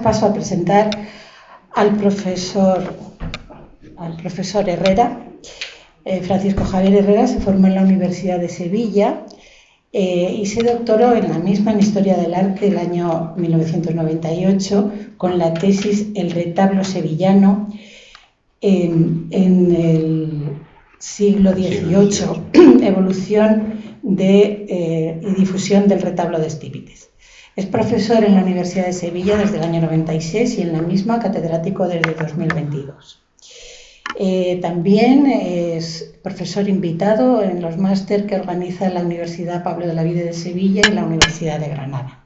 Paso a presentar al profesor Herrera. Francisco Javier Herrera se formó en la Universidad de Sevilla y se doctoró en la misma en Historia del Arte el año 1998 con la tesis El retablo sevillano en el siglo XVIII, evolución y difusión del retablo de Estípites. Es profesor en la Universidad de Sevilla desde el año 96 y en la misma catedrático desde 2022. También es profesor invitado en los máster que organiza la Universidad Pablo de la Vide de Sevilla y la Universidad de Granada.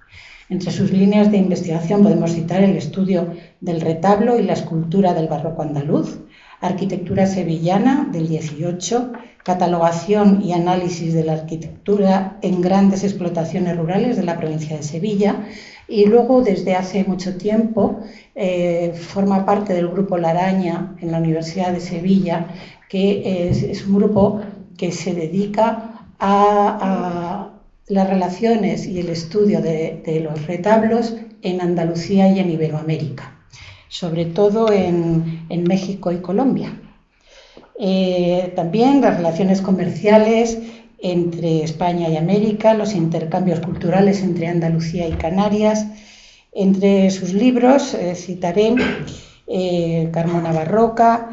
Entre sus líneas de investigación podemos citar el estudio del retablo y la escultura del barroco andaluz, arquitectura sevillana del 18, catalogación y análisis de la arquitectura en grandes explotaciones rurales de la provincia de Sevilla, y luego desde hace mucho tiempo forma parte del grupo La Araña en la Universidad de Sevilla, que es un grupo que se dedica a las relaciones y el estudio de los retablos en Andalucía y en Iberoamérica, sobre todo en México y Colombia. También las relaciones comerciales entre España y América, los intercambios culturales entre Andalucía y Canarias. Entre sus libros citaré Carmona Barroca,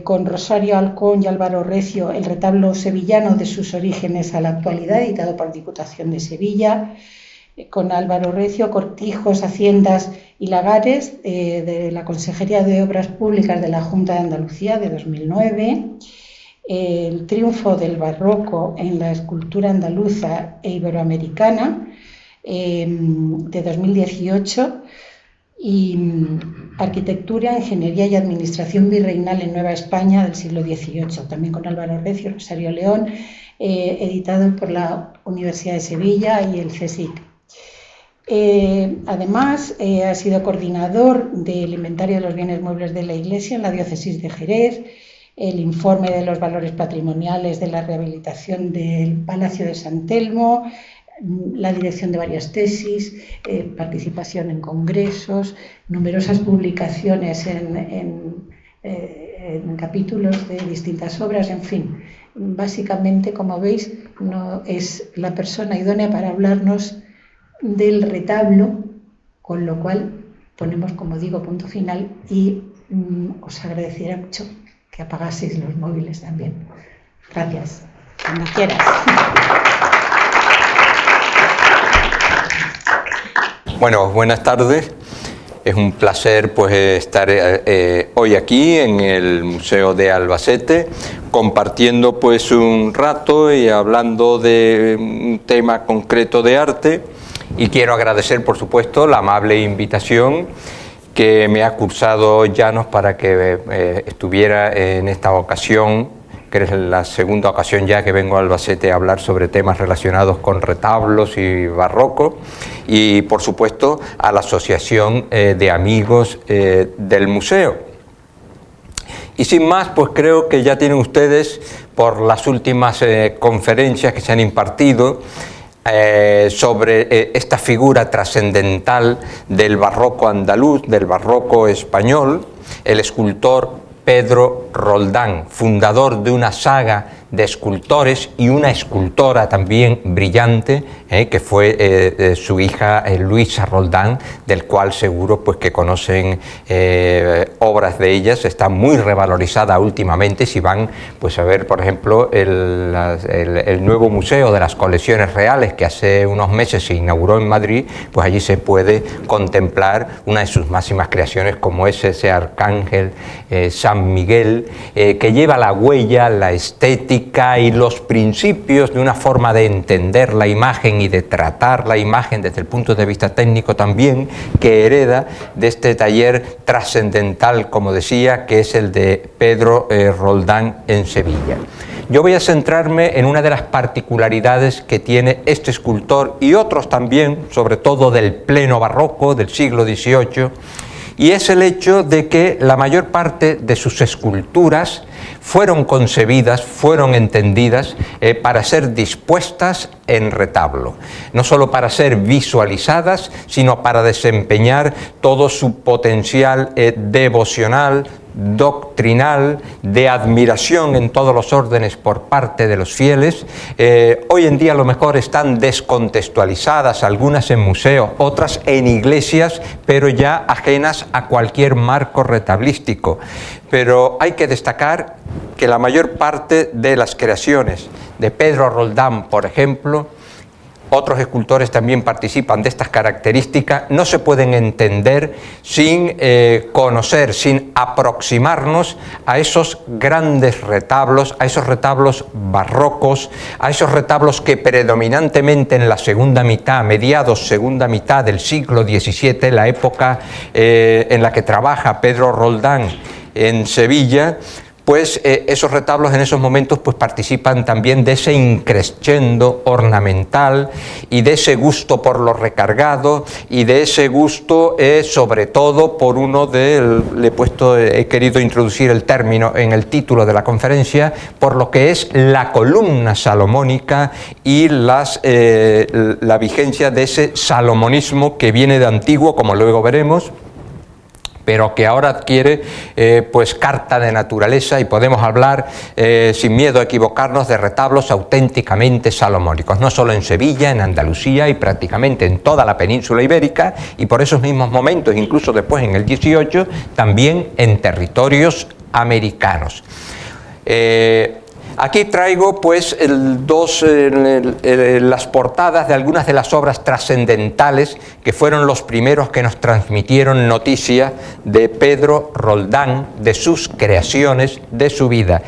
con Rosario Alcón y Álvaro Recio, El retablo sevillano de sus orígenes a la actualidad, editado por Diputación de Sevilla, con Álvaro Recio, Cortijos, Haciendas y Lagares, de la Consejería de Obras Públicas de la Junta de Andalucía, de 2009, El triunfo del barroco en la escultura andaluza e iberoamericana, de 2018, y Arquitectura, Ingeniería y Administración Virreinal en Nueva España del siglo XVIII, también con Álvaro Recio, Rosario León, editado por la Universidad de Sevilla y el CSIC. Además, ha sido coordinador del Inventario de los Bienes Muebles de la Iglesia en la Diócesis de Jerez, el informe de los valores patrimoniales de la rehabilitación del Palacio de San Telmo, la dirección de varias tesis, participación en congresos, numerosas publicaciones en capítulos de distintas obras, en fin. Básicamente, como veis, no es la persona idónea para hablarnos del retablo, con lo cual ponemos, como digo, punto final y os agradecería mucho que apagaseis los móviles también. Gracias. Cuando quieras. Bueno, buenas tardes. Es un placer pues estar hoy aquí en el Museo de Albacete, compartiendo pues un rato y hablando de un tema concreto de arte. Y quiero agradecer, por supuesto, la amable invitación que me ha cursado Llanos para que estuviera en esta ocasión, que es la segunda ocasión ya que vengo a Albacete a hablar sobre temas relacionados con retablos y barroco, y por supuesto a la Asociación de Amigos del Museo. Y sin más, pues creo que ya tienen ustedes, por las últimas conferencias que se han impartido, sobre esta figura trascendental del barroco andaluz, del barroco español, el escultor Pedro Roldán, fundador de una saga de escultores y una escultora también brillante, que fue su hija Luisa Roldán, del cual seguro pues que conocen obras de ellas. Está muy revalorizada últimamente. Si van pues a ver, por ejemplo, el nuevo museo de las colecciones reales que hace unos meses se inauguró en Madrid, pues allí se puede contemplar una de sus máximas creaciones, como es ese arcángel San Miguel, que lleva la huella, la estética y los principios de una forma de entender la imagen y de tratar la imagen desde el punto de vista técnico también, que hereda de este taller trascendental, como decía, que es el de Pedro Roldán en Sevilla. Yo voy a centrarme en una de las particularidades que tiene este escultor y otros también, sobre todo del pleno barroco del siglo XVIII, y es el hecho de que la mayor parte de sus esculturas fueron concebidas, fueron entendidas para ser dispuestas en retablo, no solo para ser visualizadas, sino para desempeñar todo su potencial devocional, doctrinal, de admiración en todos los órdenes por parte de los fieles. Hoy en día a lo mejor están descontextualizadas, algunas en museos, otras en iglesias, pero ya ajenas a cualquier marco retablístico. Pero hay que destacar que la mayor parte de las creaciones de Pedro Roldán, por ejemplo, otros escultores también participan de estas características, no se pueden entender sin conocer, sin aproximarnos a esos grandes retablos, a esos retablos barrocos, a esos retablos que predominantemente en la segunda mitad, mediados segunda mitad del siglo XVII, la época en la que trabaja Pedro Roldán en Sevilla, pues esos retablos en esos momentos pues participan también de ese increscendo ornamental y de ese gusto por lo recargado y de ese gusto sobre todo por uno de, he querido introducir el término en el título de la conferencia, por lo que es la columna salomónica y la vigencia de ese salomonismo que viene de antiguo, como luego veremos, pero que ahora adquiere pues carta de naturaleza y podemos hablar sin miedo a equivocarnos de retablos auténticamente salomónicos, no solo en Sevilla, en Andalucía y prácticamente en toda la península ibérica, y por esos mismos momentos, incluso después en el 18, también en territorios americanos. Aquí traigo pues las portadas de algunas de las obras trascendentales que fueron los primeros que nos transmitieron noticia de Pedro Roldán, de sus creaciones, de su vida.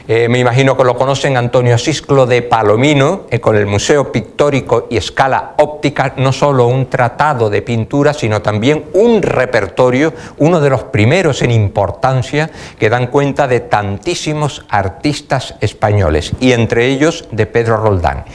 Me imagino que lo conocen, Antonio Sisclo de Palomino, con el Museo Pictórico y Escala Óptica, no solo un tratado de pintura, sino también un repertorio, uno de los primeros en importancia, que dan cuenta de tantísimos artistas españoles, y entre ellos de Pedro Roldán.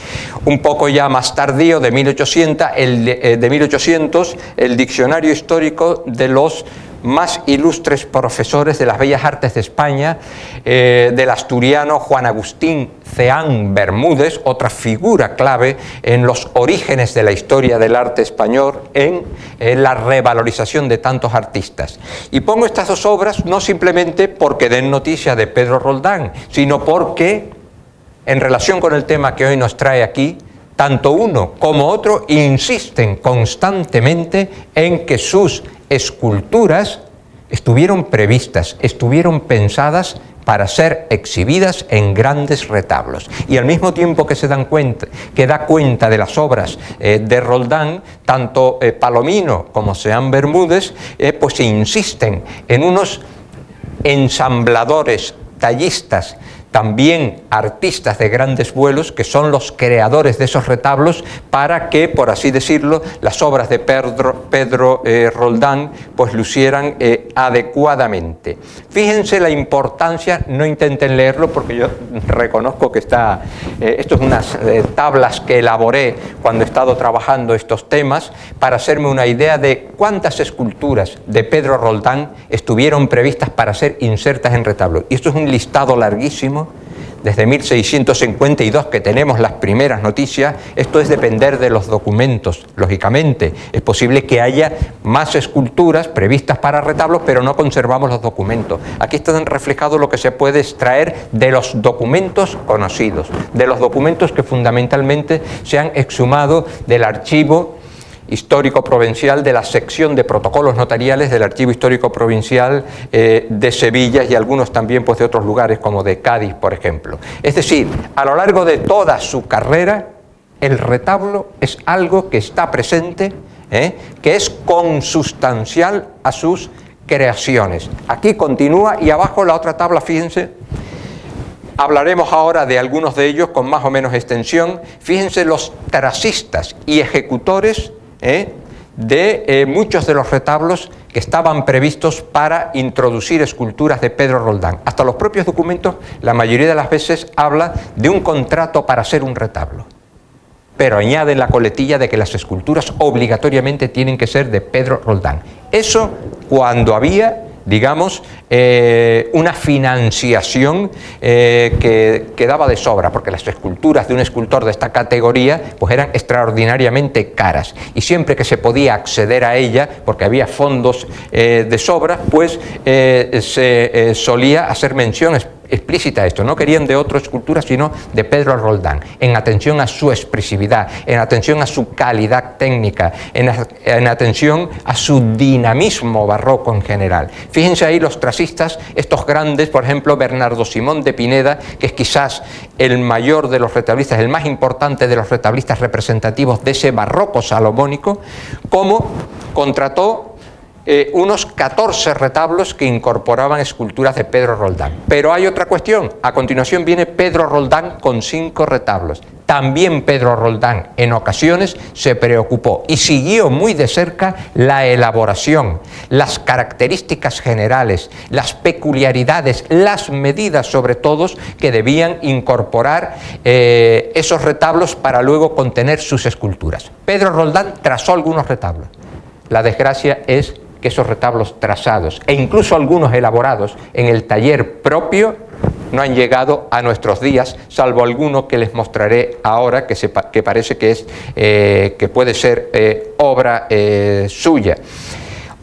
Un poco ya más tardío, de 1800, el Diccionario Histórico de los más ilustres profesores de las Bellas Artes de España, del asturiano Juan Agustín Ceán Bermúdez, otra figura clave en los orígenes de la historia del arte español, en la revalorización de tantos artistas. Y pongo estas dos obras no simplemente porque den noticia de Pedro Roldán, sino porque, en relación con el tema que hoy nos trae aquí, tanto uno como otro insisten constantemente en que sus esculturas estuvieron previstas, estuvieron pensadas para ser exhibidas en grandes retablos. Y al mismo tiempo que se dan cuenta, que da cuenta de las obras de Roldán, tanto Palomino como Ceán Bermúdez, pues insisten en unos ensambladores, tallistas, también artistas de grandes vuelos, que son los creadores de esos retablos, para que, por así decirlo, las obras de Pedro Roldán pues lucieran adecuadamente. Fíjense la importancia, no intenten leerlo porque yo reconozco que esto es unas tablas que elaboré cuando he estado trabajando estos temas, para hacerme una idea de cuántas esculturas de Pedro Roldán estuvieron previstas para ser insertas en retablos. Y esto es un listado larguísimo. Desde 1652 que tenemos las primeras noticias, esto es depender de los documentos. Lógicamente, es posible que haya más esculturas previstas para retablos, pero no conservamos los documentos. Aquí está reflejado lo que se puede extraer de los documentos conocidos, de los documentos que fundamentalmente se han exhumado del archivo histórico provincial, de la sección de protocolos notariales del Archivo Histórico Provincial de Sevilla, y algunos también pues de otros lugares como de Cádiz, por ejemplo. Es decir, a lo largo de toda su carrera, el retablo es algo que está presente, que es consustancial a sus creaciones. Aquí continúa, y abajo la otra tabla, fíjense. Hablaremos ahora de algunos de ellos con más o menos extensión. Fíjense los trazistas y ejecutores de muchos de los retablos que estaban previstos para introducir esculturas de Pedro Roldán. Hasta los propios documentos, la mayoría de las veces, habla de un contrato para hacer un retablo. pero añaden la coletilla de que las esculturas obligatoriamente tienen que ser de Pedro Roldán. Eso cuando había, digamos, una financiación que daba de sobra, porque las esculturas de un escultor de esta categoría pues eran extraordinariamente caras, y siempre que se podía acceder a ella, porque había fondos de sobra, pues se solía hacer mención explícita a esto. No querían de otra escultura sino de Pedro Roldán, en atención a su expresividad, en atención a su calidad técnica, en atención a su dinamismo barroco en general. Fíjense ahí los trazistas, estos grandes, por ejemplo Bernardo Simón de Pineda, que es quizás el mayor de los retablistas, el más importante de los retablistas representativos de ese barroco salomónico, como contrató unos 14 retablos que incorporaban esculturas de Pedro Roldán. Pero hay otra cuestión. A continuación viene Pedro Roldán con 5 retablos. También Pedro Roldán en ocasiones se preocupó y siguió muy de cerca la elaboración, las características generales, las peculiaridades, las medidas sobre todo que debían incorporar esos retablos para luego contener sus esculturas. Pedro Roldán trazó algunos retablos. La desgracia es que esos retablos trazados e incluso algunos elaborados en el taller propio no han llegado a nuestros días, salvo alguno que les mostraré ahora, que parece que puede ser obra suya.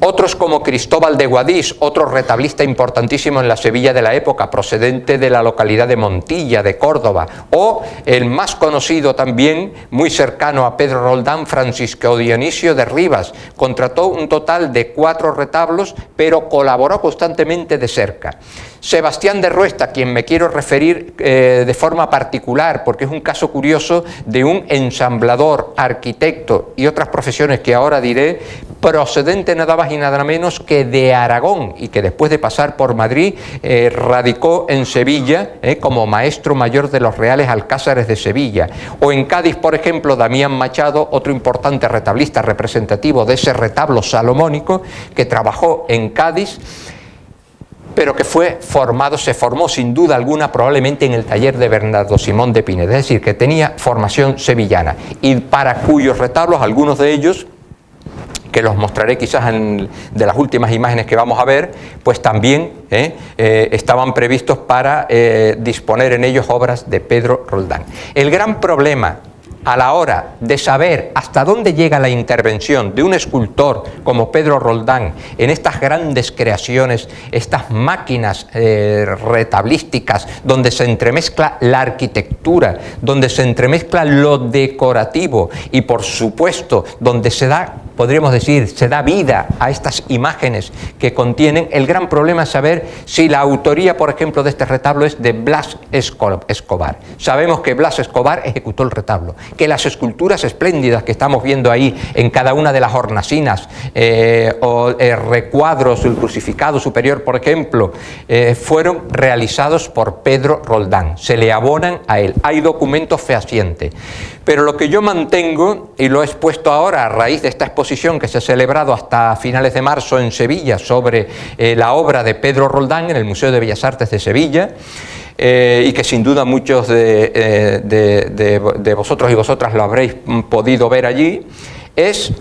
Otros como Cristóbal de Guadix, otro retablista importantísimo en la Sevilla de la época, procedente de la localidad de Montilla, de Córdoba, o el más conocido también, muy cercano a Pedro Roldán, Francisco Dionisio de Rivas. Contrató un total de 4 retablos, pero colaboró constantemente de cerca. Sebastián de Ruesta, a quien me quiero referir de forma particular, porque es un caso curioso de un ensamblador, arquitecto y otras profesiones que ahora diré, procedente nada más y nada menos que de Aragón, y que después de pasar por Madrid radicó en Sevilla como maestro mayor de los Reales Alcázares de Sevilla. O en Cádiz, por ejemplo, Damián Machado, otro importante retablista representativo de ese retablo salomónico, que trabajó en Cádiz, pero que se formó sin duda alguna probablemente en el taller de Bernardo Simón de Pineda, es decir, que tenía formación sevillana, y para cuyos retablos, algunos de ellos, que los mostraré quizás de las últimas imágenes que vamos a ver, pues también estaban previstos para disponer en ellos obras de Pedro Roldán. El gran problema a la hora de saber hasta dónde llega la intervención de un escultor como Pedro Roldán en estas grandes creaciones, estas máquinas retablísticas, donde se entremezcla la arquitectura, donde se entremezcla lo decorativo y, por supuesto, donde se da, podríamos decir, se da vida a estas imágenes que contienen, el gran problema es saber si la autoría, por ejemplo, de este retablo es de Blas Escobar. Sabemos que Blas Escobar ejecutó el retablo, que las esculturas espléndidas que estamos viendo ahí en cada una de las hornacinas o recuadros del crucificado superior, por ejemplo, fueron realizados por Pedro Roldán, se le abonan a él, hay documentos fehacientes. Pero lo que yo mantengo, y lo he expuesto ahora a raíz de esta exposición que se ha celebrado hasta finales de marzo en Sevilla sobre la obra de Pedro Roldán en el Museo de Bellas Artes de Sevilla, y que sin duda muchos de vosotros y vosotras lo habréis podido ver allí, es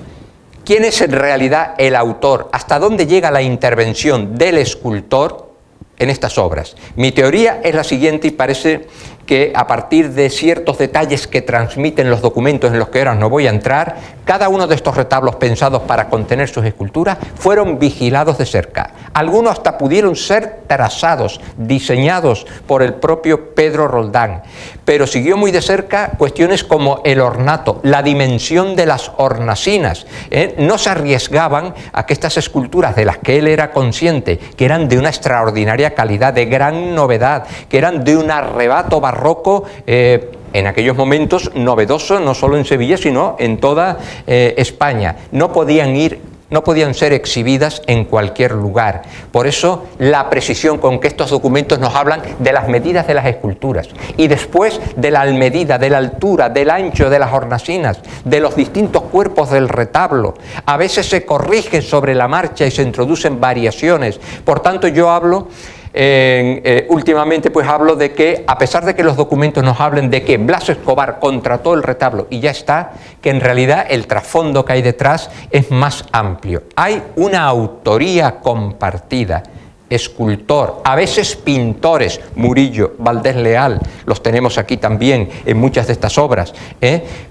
quién es en realidad el autor, hasta dónde llega la intervención del escultor en estas obras. Mi teoría es la siguiente, y parece que a partir de ciertos detalles que transmiten los documentos en los que ahora no voy a entrar, cada uno de estos retablos pensados para contener sus esculturas fueron vigilados de cerca. Algunos hasta pudieron ser trazados, diseñados por el propio Pedro Roldán, pero siguió muy de cerca cuestiones como el ornato, la dimensión de las hornacinas. No se arriesgaban a que estas esculturas, de las que él era consciente, que eran de una extraordinaria calidad, de gran novedad, que eran de un arrebato barroco, en aquellos momentos novedoso, no solo en Sevilla, sino en toda España. No podían ser exhibidas en cualquier lugar. Por eso la precisión con que estos documentos nos hablan de las medidas de las esculturas y después de la medida, de la altura, del ancho de las hornacinas, de los distintos cuerpos del retablo. A veces se corrige sobre la marcha y se introducen variaciones. Por tanto, yo hablo últimamente pues hablo de que, a pesar de que los documentos nos hablen de que Blas Escobar contrató el retablo y ya está, que en realidad el trasfondo que hay detrás es más amplio. Hay una autoría compartida, escultor, a veces pintores, Murillo, Valdés Leal, los tenemos aquí también en muchas de estas obras,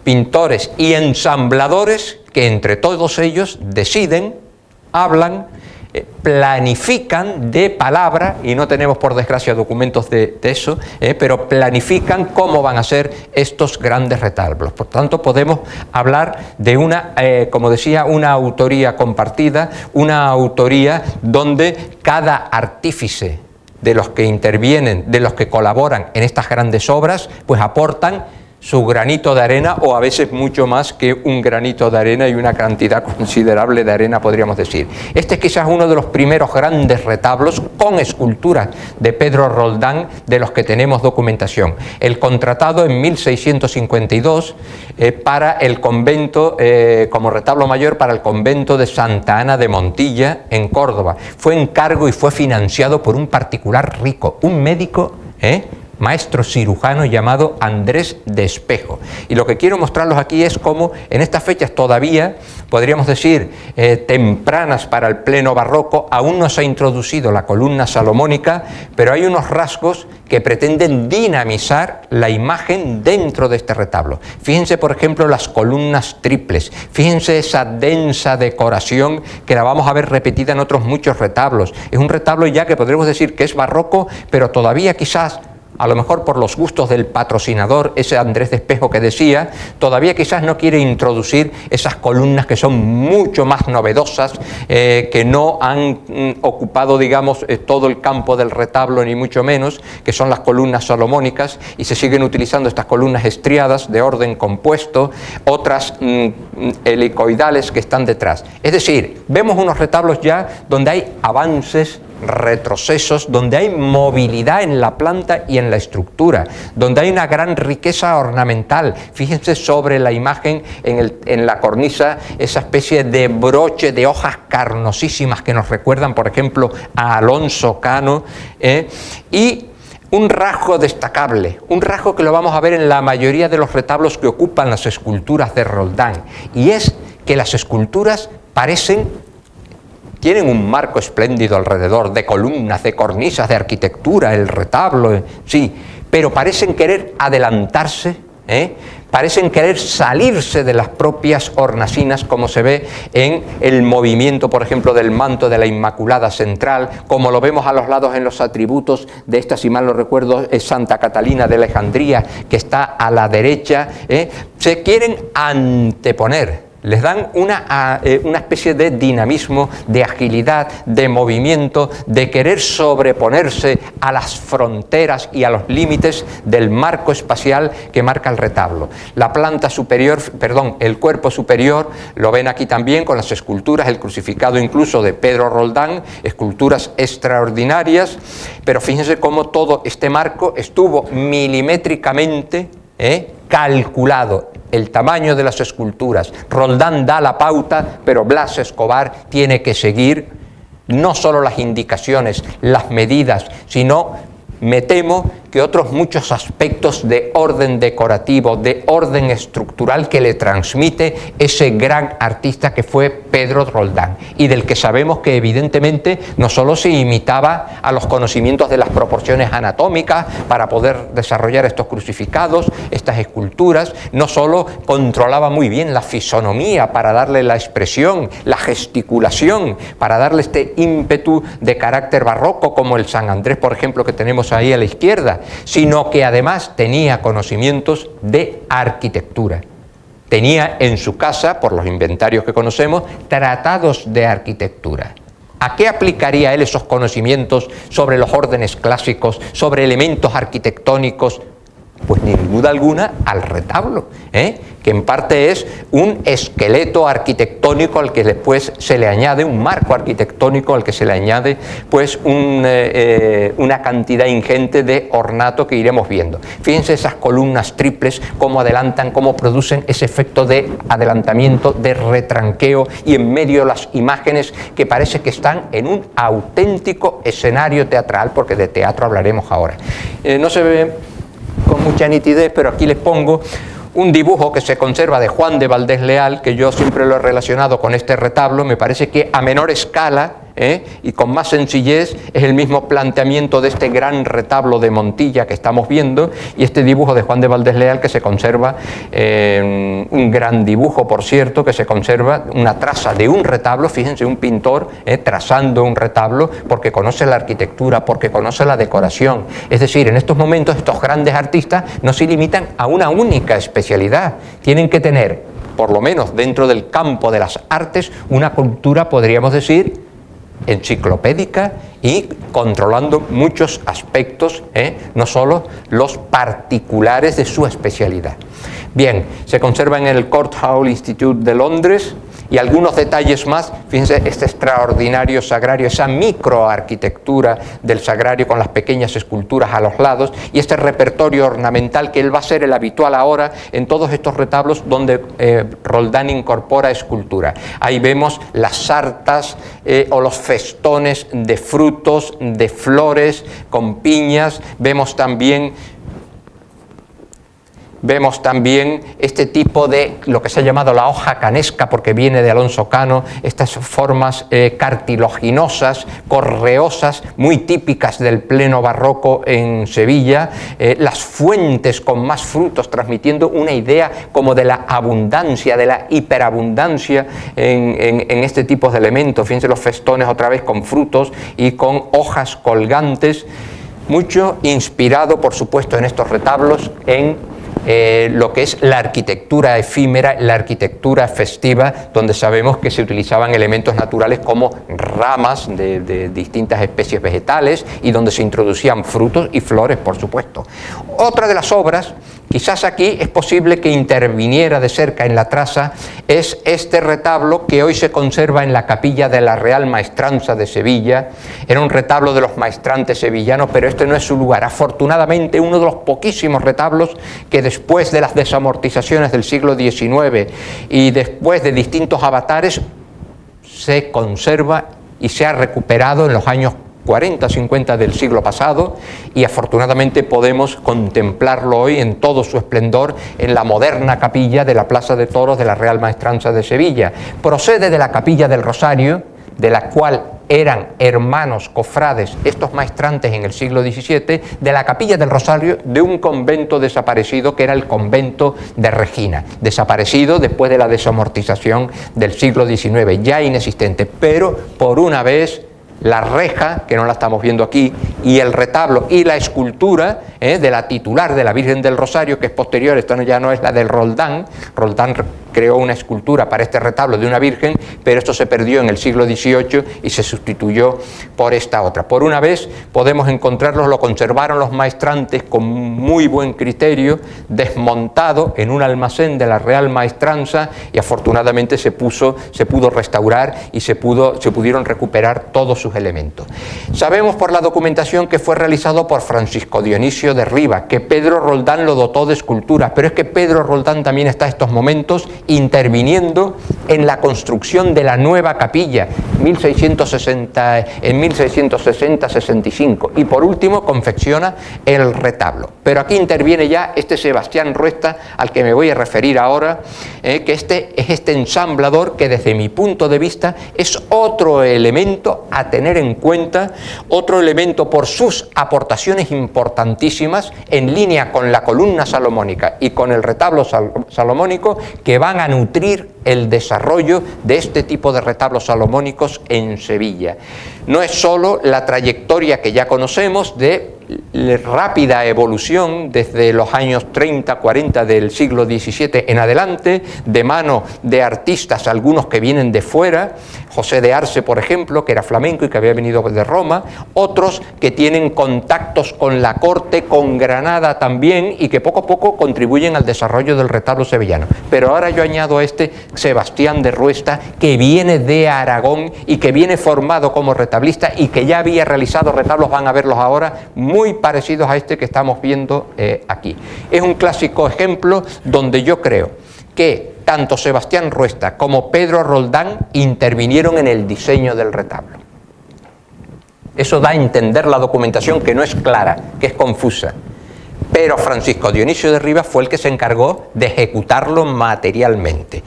pintores y ensambladores que entre todos ellos deciden, hablan, planifican de palabra, y no tenemos por desgracia documentos de eso, pero planifican cómo van a ser estos grandes retablos. Por tanto, podemos hablar de una, como decía, una autoría compartida, una autoría donde cada artífice de los que intervienen, de los que colaboran en estas grandes obras, pues aportan su granito de arena, o a veces mucho más que un granito de arena, y una cantidad considerable de arena, podríamos decir. Este es quizás uno de los primeros grandes retablos con esculturas de Pedro Roldán de los que tenemos documentación. El contratado en 1652 para el convento, como retablo mayor para el convento de Santa Ana de Montilla, en Córdoba. Fue encargo y fue financiado por un particular rico, un médico, maestro cirujano llamado Andrés de Espejo. Y lo que quiero mostrarlos aquí es cómo en estas fechas todavía, podríamos decir, tempranas para el pleno barroco, aún no se ha introducido la columna salomónica, pero hay unos rasgos que pretenden dinamizar la imagen dentro de este retablo. Fíjense, por ejemplo, las columnas triples, fíjense esa densa decoración que la vamos a ver repetida en otros muchos retablos. Es un retablo ya que podríamos decir que es barroco, pero todavía quizás, a lo mejor por los gustos del patrocinador, ese Andrés de Espejo que decía, todavía quizás no quiere introducir esas columnas que son mucho más novedosas, que no han ocupado, digamos, todo el campo del retablo, ni mucho menos, que son las columnas salomónicas, y se siguen utilizando estas columnas estriadas de orden compuesto, otras helicoidales que están detrás. Es decir, vemos unos retablos ya donde hay avances, retrocesos, donde hay movilidad en la planta y en la estructura, donde hay una gran riqueza ornamental. Fíjense sobre la imagen, en la cornisa, esa especie de broche de hojas carnosísimas que nos recuerdan, por ejemplo, a Alonso Cano, y un rasgo destacable, un rasgo que lo vamos a ver en la mayoría de los retablos que ocupan las esculturas de Roldán, y es que las esculturas tienen un marco espléndido alrededor, de columnas, de cornisas, de arquitectura, el retablo, sí, pero parecen querer adelantarse, parecen querer salirse de las propias hornacinas, como se ve en el movimiento, por ejemplo, del manto de la Inmaculada Central, como lo vemos a los lados en los atributos de esta, si mal no recuerdo, es Santa Catalina de Alejandría, que está a la derecha. Se quieren anteponer, les dan una especie de dinamismo, de agilidad, de movimiento, de querer sobreponerse a las fronteras y a los límites del marco espacial que marca el retablo. La planta superior, el cuerpo superior, lo ven aquí también con las esculturas, el crucificado incluso de Pedro Roldán, esculturas extraordinarias, pero fíjense cómo todo este marco estuvo milimétricamente calculado, el tamaño de las esculturas. Roldán da la pauta, pero Blas Escobar tiene que seguir no solo las indicaciones, las medidas, sino, me temo, que otros muchos aspectos de orden decorativo, de orden estructural que le transmite ese gran artista que fue Pedro Roldán, y del que sabemos que evidentemente no solo se imitaba a los conocimientos de las proporciones anatómicas para poder desarrollar estos crucificados, estas esculturas, no solo controlaba muy bien la fisonomía para darle la expresión, la gesticulación, para darle este ímpetu de carácter barroco, como el San Andrés, por ejemplo, que tenemos ahí a la izquierda, sino que además tenía conocimientos de arquitectura. Tenía en su casa, por los inventarios que conocemos, tratados de arquitectura. ¿A qué aplicaría él esos conocimientos sobre los órdenes clásicos, sobre elementos arquitectónicos Pues sin duda alguna al retablo, que en parte es un esqueleto arquitectónico al que después se le añade, un marco arquitectónico al que se le añade pues una cantidad ingente de ornato que iremos viendo. Fíjense esas columnas triples, cómo adelantan, cómo producen ese efecto de adelantamiento, de retranqueo, y en medio las imágenes que parece que están en un auténtico escenario teatral, porque de teatro hablaremos ahora. No se ve con mucha nitidez, pero aquí les pongo un dibujo que se conserva de Juan de Valdés Leal, que yo siempre lo he relacionado con este retablo. Me parece que a menor escala y con más sencillez es el mismo planteamiento de este gran retablo de Montilla que estamos viendo, y este dibujo de Juan de Valdés Leal que se conserva, un gran dibujo por cierto, que se conserva una traza de un retablo. Fíjense, un pintor trazando un retablo porque conoce la arquitectura, porque conoce la decoración. Es decir, en estos momentos estos grandes artistas no se limitan a una única especialidad, tienen que tener, por lo menos dentro del campo de las artes, una cultura, podríamos decir, enciclopédica, y controlando muchos aspectos, no solo los particulares de su especialidad. Bien, se conserva en el Court Hall Institute de Londres, y algunos detalles más. Fíjense este extraordinario sagrario, esa microarquitectura del sagrario con las pequeñas esculturas a los lados, y este repertorio ornamental que él va a ser el habitual ahora en todos estos retablos donde Roldán incorpora escultura. Ahí vemos las sartas o los festones de frutos, de flores, con piñas. Vemos también este tipo de lo que se ha llamado la hoja canesca, porque viene de Alonso Cano, estas formas cartilaginosas, correosas, muy típicas del pleno barroco en Sevilla, las fuentes con más frutos, transmitiendo una idea como de la abundancia, de la hiperabundancia en este tipo de elementos. Fíjense los festones otra vez con frutos y con hojas colgantes, mucho inspirado por supuesto en estos retablos en lo que es la arquitectura efímera, la arquitectura festiva, donde sabemos que se utilizaban elementos naturales como ramas de distintas especies vegetales, y donde se introducían frutos y flores, por supuesto. Otra de las obras, quizás aquí es posible que interviniera de cerca en la traza, es este retablo que hoy se conserva en la capilla de la Real Maestranza de Sevilla. Era un retablo de los maestrantes sevillanos, pero este no es su lugar. Afortunadamente, uno de los poquísimos retablos que después de las desamortizaciones del siglo XIX y después de distintos avatares se conserva y se ha recuperado en los años 40, 50 del siglo pasado, y afortunadamente podemos contemplarlo hoy en todo su esplendor en la moderna capilla de la Plaza de Toros de la Real Maestranza de Sevilla. Procede de la Capilla del Rosario, de la cual eran hermanos cofrades estos maestrantes en el siglo XVII, de la Capilla del Rosario de un convento desaparecido que era el convento de Regina, desaparecido después de la desamortización del siglo XIX, ya inexistente, pero por una vez la reja, que no la estamos viendo aquí, y el retablo y la escultura de la titular de la Virgen del Rosario, que es posterior, esta ya no es la del Roldán. Roldán creó una escultura para este retablo de una virgen, pero esto se perdió en el siglo XVIII y se sustituyó por esta otra. Por una vez podemos encontrarlos, lo conservaron los maestrantes con muy buen criterio, desmontado en un almacén de la Real Maestranza, y afortunadamente se pudo restaurar y se pudieron recuperar todos sus elementos. Sabemos por la documentación que fue realizado por Francisco Dionisio de Riva, que Pedro Roldán lo dotó de esculturas, pero es que Pedro Roldán también está en estos momentos interviniendo en la construcción de la nueva capilla en 1660-65, y por último confecciona el retablo. Pero aquí interviene ya este Sebastián Ruesta, al que me voy a referir ahora, que es este ensamblador que desde mi punto de vista es otro elemento a tener en cuenta, otro elemento por sus aportaciones importantísimas en línea con la columna salomónica y con el retablo salomónico, que van a nutrir el desarrollo de este tipo de retablos salomónicos en Sevilla. No es solo la trayectoria que ya conocemos de rápida evolución desde los años 30, 40 del siglo XVII en adelante, de mano de artistas, algunos que vienen de fuera, José de Arce, por ejemplo, que era flamenco y que había venido de Roma, otros que tienen contactos con la corte, con Granada también, y que poco a poco contribuyen al desarrollo del retablo sevillano. Pero ahora yo añado a este Sebastián de Ruesta, que viene de Aragón y que viene formado como retablista y que ya había realizado retablos, van a verlos ahora, muy parecidos a este que estamos viendo aquí. Es un clásico ejemplo donde yo creo que tanto Sebastián Ruesta como Pedro Roldán intervinieron en el diseño del retablo. Eso da a entender la documentación, que no es clara, que es confusa. Pero Francisco Dionisio de Rivas fue el que se encargó de ejecutarlo materialmente,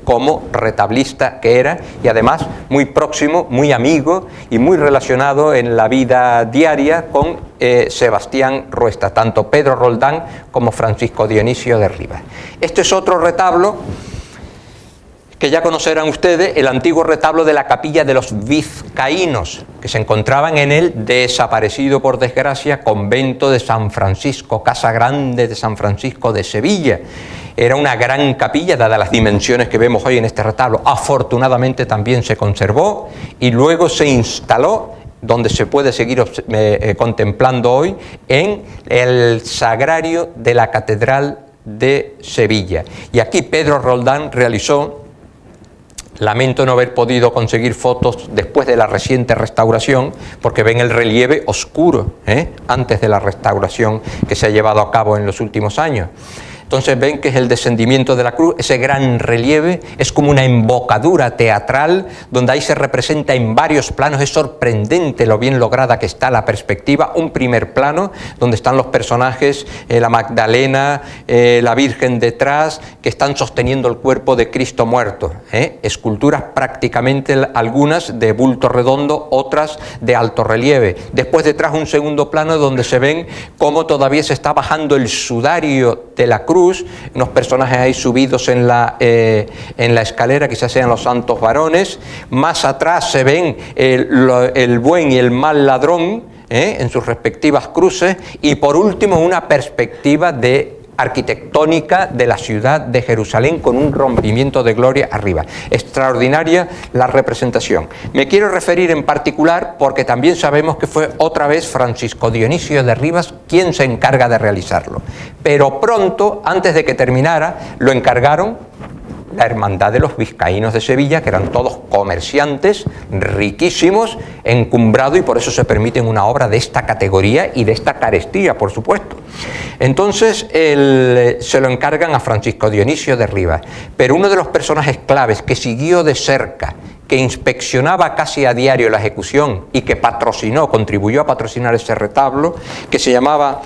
como retablista que era, y además muy próximo, muy amigo y muy relacionado en la vida diaria con Sebastián Ruesta, tanto Pedro Roldán como Francisco Dionisio de Rivas. Este es otro retablo que ya conocerán ustedes, el antiguo retablo de la capilla de los vizcaínos, que se encontraban en el desaparecido, por desgracia, convento de San Francisco, Casa Grande de San Francisco de Sevilla. Era una gran capilla, dadas las dimensiones que vemos hoy en este retablo. Afortunadamente también se conservó y luego se instaló, donde se puede seguir contemplando hoy, en el sagrario de la Catedral de Sevilla. Y aquí Pedro Roldán realizó, lamento no haber podido conseguir fotos después de la reciente restauración, porque ven el relieve oscuro, antes de la restauración que se ha llevado a cabo en los últimos años. Entonces ven que es el descendimiento de la cruz, ese gran relieve, es como una embocadura teatral, donde ahí se representa en varios planos. Es sorprendente lo bien lograda que está la perspectiva. Un primer plano, donde están los personajes, la Magdalena, la Virgen detrás, que están sosteniendo el cuerpo de Cristo muerto. Esculturas prácticamente algunas de bulto redondo, otras de alto relieve. Después detrás un segundo plano donde se ven cómo todavía se está bajando el sudario de la cruz, unos personajes ahí subidos en la escalera, quizás sean los santos varones. Más atrás se ven el buen y el mal ladrón, en sus respectivas cruces, y por último una perspectiva arquitectónica de la ciudad de Jerusalén con un rompimiento de gloria arriba. Extraordinaria la representación. Me quiero referir en particular porque también sabemos que fue otra vez Francisco Dionisio de Rivas quien se encarga de realizarlo. Pero pronto, antes de que terminara, lo encargaron la Hermandad de los Vizcaínos de Sevilla, que eran todos comerciantes riquísimos, encumbrados, y por eso se permiten una obra de esta categoría y de esta carestía, por supuesto. Entonces se lo encargan a Francisco Dionisio de Rivas, pero uno de los personajes claves que siguió de cerca, que inspeccionaba casi a diario la ejecución y que contribuyó a patrocinar ese retablo, que se llamaba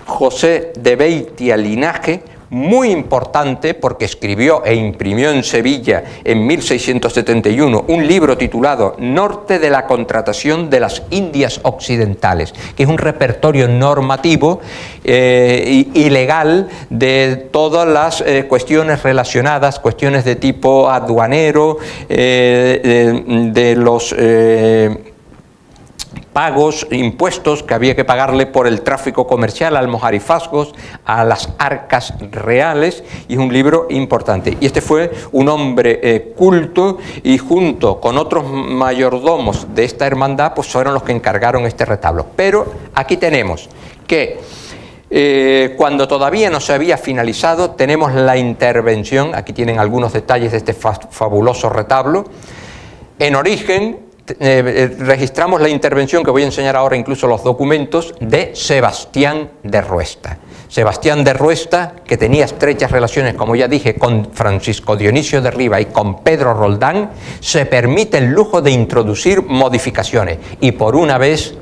José de Beitia Linaje, muy importante porque escribió e imprimió en Sevilla en 1671 un libro titulado Norte de la contratación de las Indias Occidentales, que es un repertorio normativo y legal de todas las cuestiones relacionadas, cuestiones de tipo aduanero, de los pagos, impuestos que había que pagarle por el tráfico comercial, al mojarifazgos, a las arcas reales, y es un libro importante. Y este fue un hombre culto, y junto con otros mayordomos de esta hermandad, pues fueron los que encargaron este retablo. Pero aquí tenemos que cuando todavía no se había finalizado, tenemos la intervención, aquí tienen algunos detalles de este fabuloso retablo. En origen, registramos la intervención, que voy a enseñar ahora incluso los documentos, de Sebastián de Ruesta. Sebastián de Ruesta, que tenía estrechas relaciones, como ya dije, con Francisco Dionisio de Rivas y con Pedro Roldán, se permite el lujo de introducir modificaciones, y por una vez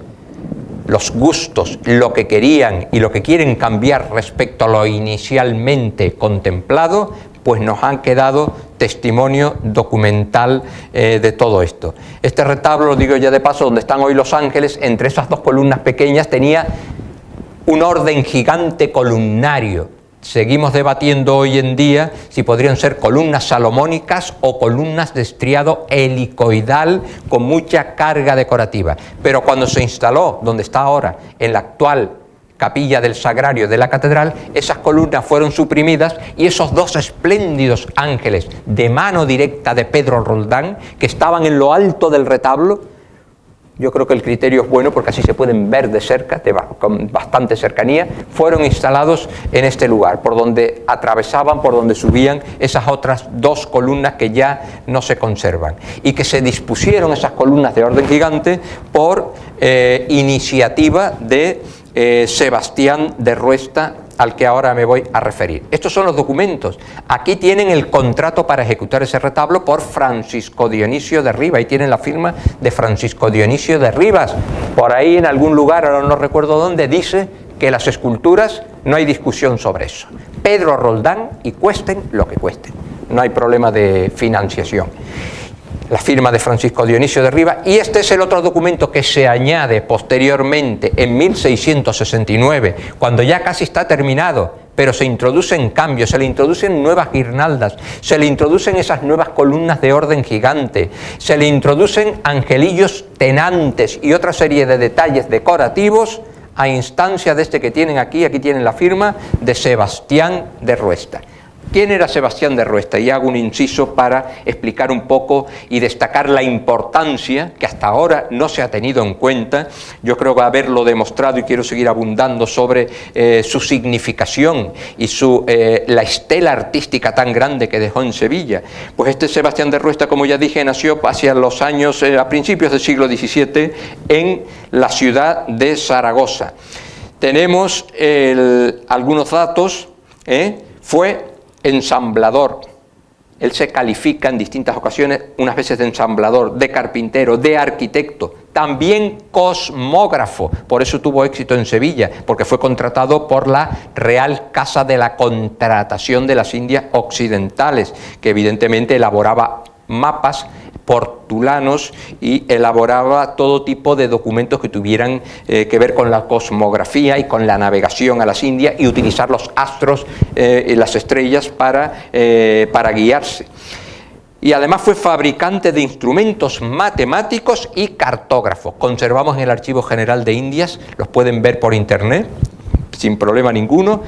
los gustos, lo que querían y lo que quieren cambiar respecto a lo inicialmente contemplado, pues nos han quedado testimonio documental de todo esto. Este retablo, lo digo ya de paso, donde están hoy los ángeles, entre esas dos columnas pequeñas tenía un orden gigante columnario, seguimos debatiendo hoy en día si podrían ser columnas salomónicas o columnas de estriado helicoidal con mucha carga decorativa. Pero cuando se instaló, donde está ahora, en la actual capilla del Sagrario de la catedral, esas columnas fueron suprimidas y esos dos espléndidos ángeles de mano directa de Pedro Roldán, que estaban en lo alto del retablo, yo creo que el criterio es bueno porque así se pueden ver de cerca, con bastante cercanía, fueron instalados en este lugar, por donde atravesaban, por donde subían esas otras dos columnas que ya no se conservan, y que se dispusieron esas columnas de orden gigante por iniciativa de Sebastián de Ruesta, al que ahora me voy a referir. Estos son los documentos. Aquí tienen el contrato para ejecutar ese retablo por Francisco Dionisio de Rivas. Ahí tienen la firma de Francisco Dionisio de Rivas. Por ahí en algún lugar, ahora no recuerdo dónde, dice que las esculturas no hay discusión sobre eso. Pedro Roldán, y cuesten lo que cuesten. No hay problema de financiación. La firma de Francisco Dionisio de Rivas, y este es el otro documento que se añade posteriormente en 1669, cuando ya casi está terminado, pero se introducen cambios, se le introducen nuevas guirnaldas, se le introducen esas nuevas columnas de orden gigante, se le introducen angelillos tenantes y otra serie de detalles decorativos a instancia de este que tienen aquí tienen la firma de Sebastián de Ruesta. ¿Quién era Sebastián de Ruesta? Y hago un inciso para explicar un poco y destacar la importancia que hasta ahora no se ha tenido en cuenta. Yo creo que haberlo demostrado, y quiero seguir abundando sobre su significación y la estela artística tan grande que dejó en Sevilla. Pues este Sebastián de Ruesta, como ya dije, nació hacia los años, a principios del siglo XVII, en la ciudad de Zaragoza. Tenemos algunos datos. Fue ensamblador. Él se califica en distintas ocasiones, unas veces de ensamblador, de carpintero, de arquitecto, también cosmógrafo. Por eso tuvo éxito en Sevilla, porque fue contratado por la Real Casa de la Contratación de las Indias Occidentales, que evidentemente elaboraba mapas portulanos y elaboraba todo tipo de documentos que tuvieran que ver con la cosmografía y con la navegación a las Indias, y utilizar los astros y las estrellas para guiarse. Y además fue fabricante de instrumentos matemáticos y cartógrafo. Conservamos en el Archivo General de Indias, los pueden ver por internet sin problema ninguno,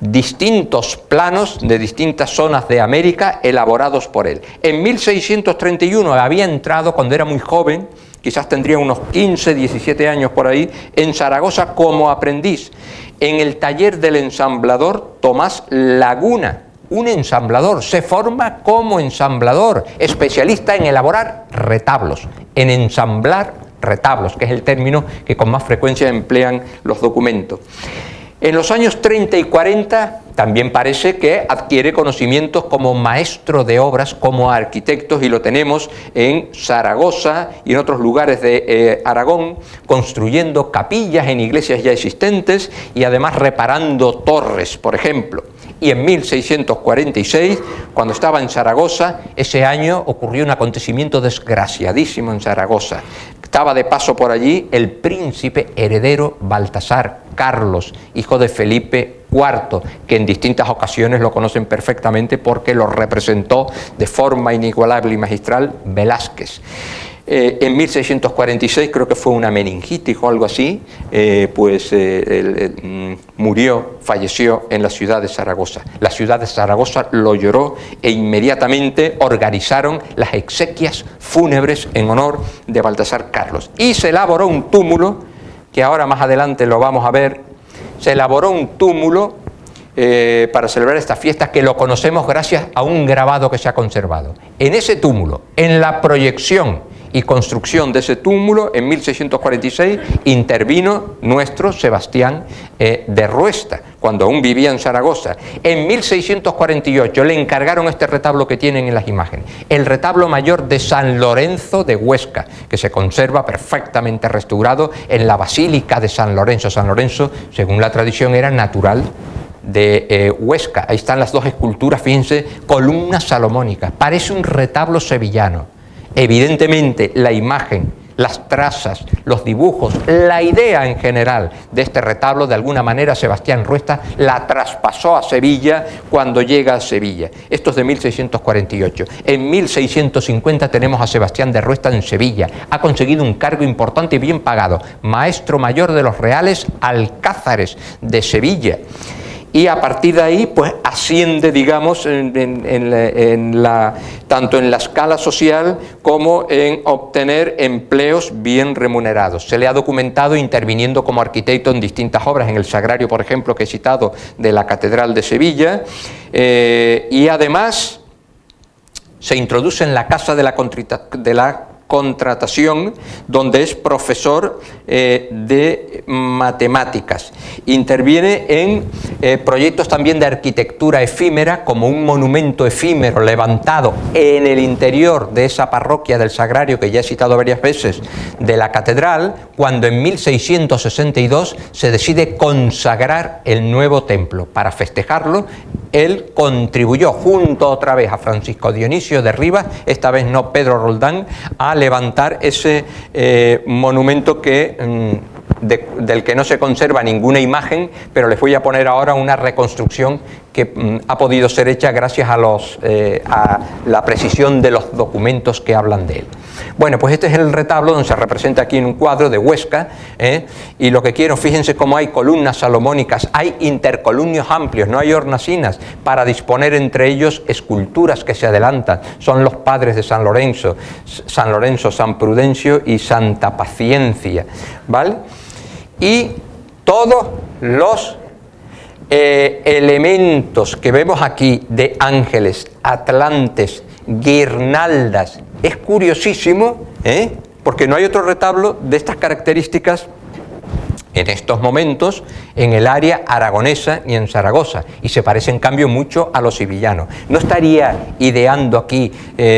distintos planos de distintas zonas de América elaborados por él. En 1631 había entrado, cuando era muy joven, quizás tendría unos 15, 17 años por ahí, en Zaragoza como aprendiz, en el taller del ensamblador Tomás Laguna. Un ensamblador, se forma como ensamblador, especialista en elaborar retablos, en ensamblar retablos, que es el término que con más frecuencia emplean los documentos. En los años 30 y 40 también parece que adquiere conocimientos como maestro de obras, como arquitectos, y lo tenemos en Zaragoza y en otros lugares de Aragón, construyendo capillas en iglesias ya existentes y además reparando torres, por ejemplo. Y en 1646, cuando estaba en Zaragoza, ese año ocurrió un acontecimiento desgraciadísimo en Zaragoza. Estaba de paso por allí el príncipe heredero Baltasar Carlos, hijo de Felipe IV, que en distintas ocasiones lo conocen perfectamente porque lo representó de forma inigualable y magistral Velázquez. En 1646, creo que fue una meningitis o algo así, falleció en la ciudad de Zaragoza. La ciudad de Zaragoza lo lloró e inmediatamente organizaron las exequias fúnebres en honor de Baltasar Carlos. Y se elaboró un túmulo, que ahora más adelante lo vamos a ver, se elaboró un túmulo para celebrar esta fiesta, que lo conocemos gracias a un grabado que se ha conservado. En ese túmulo, en la proyección y construcción de ese túmulo, en 1646, intervino nuestro Sebastián de Ruesta, cuando aún vivía en Zaragoza. En 1648 le encargaron este retablo que tienen en las imágenes, el retablo mayor de San Lorenzo de Huesca, que se conserva perfectamente restaurado en la Basílica de San Lorenzo. San Lorenzo, según la tradición, era natural de Huesca. Ahí están las dos esculturas, fíjense, columnas salomónicas, parece un retablo sevillano. Evidentemente la imagen las trazas, los dibujos, la idea en general de este retablo, de alguna manera Sebastián Ruesta la traspasó a Sevilla cuando llega a Sevilla. Esto es de 1648. En 1650 tenemos a Sebastián de Ruesta en Sevilla. Ha conseguido un cargo importante y bien pagado, maestro mayor de los Reales Alcázares de Sevilla. Y a partir de ahí, pues asciende, digamos, tanto en la escala social como en obtener empleos bien remunerados. Se le ha documentado interviniendo como arquitecto en distintas obras, en el Sagrario, por ejemplo, que he citado, de la Catedral de Sevilla, y además se introduce en la Casa de la Contratación, donde es profesor de matemáticas. Interviene en proyectos también de arquitectura efímera, como un monumento efímero levantado en el interior de esa parroquia del Sagrario, que ya he citado varias veces, de la catedral, cuando en 1662 se decide consagrar el nuevo templo. Para festejarlo, él contribuyó junto otra vez a Francisco Dionisio de Rivas, esta vez no Pedro Roldán, a levantar ese monumento del que no se conserva ninguna imagen, pero les voy a poner ahora una reconstrucción que ha podido ser hecha gracias a la precisión de los documentos que hablan de él. Bueno, pues este es el retablo donde se representa aquí en un cuadro de Huesca, y lo que quiero, fíjense cómo hay columnas salomónicas, hay intercolumnios amplios, no hay hornacinas, para disponer entre ellos esculturas que se adelantan. Son los padres de San Lorenzo, San Prudencio y Santa Paciencia, ¿vale? Y todos los elementos que vemos aquí de ángeles, atlantes, guirnaldas, es curiosísimo, porque no hay otro retablo de estas características en estos momentos en el área aragonesa ni en Zaragoza, y se parece en cambio mucho a los sevillanos. ¿No estaría ideando aquí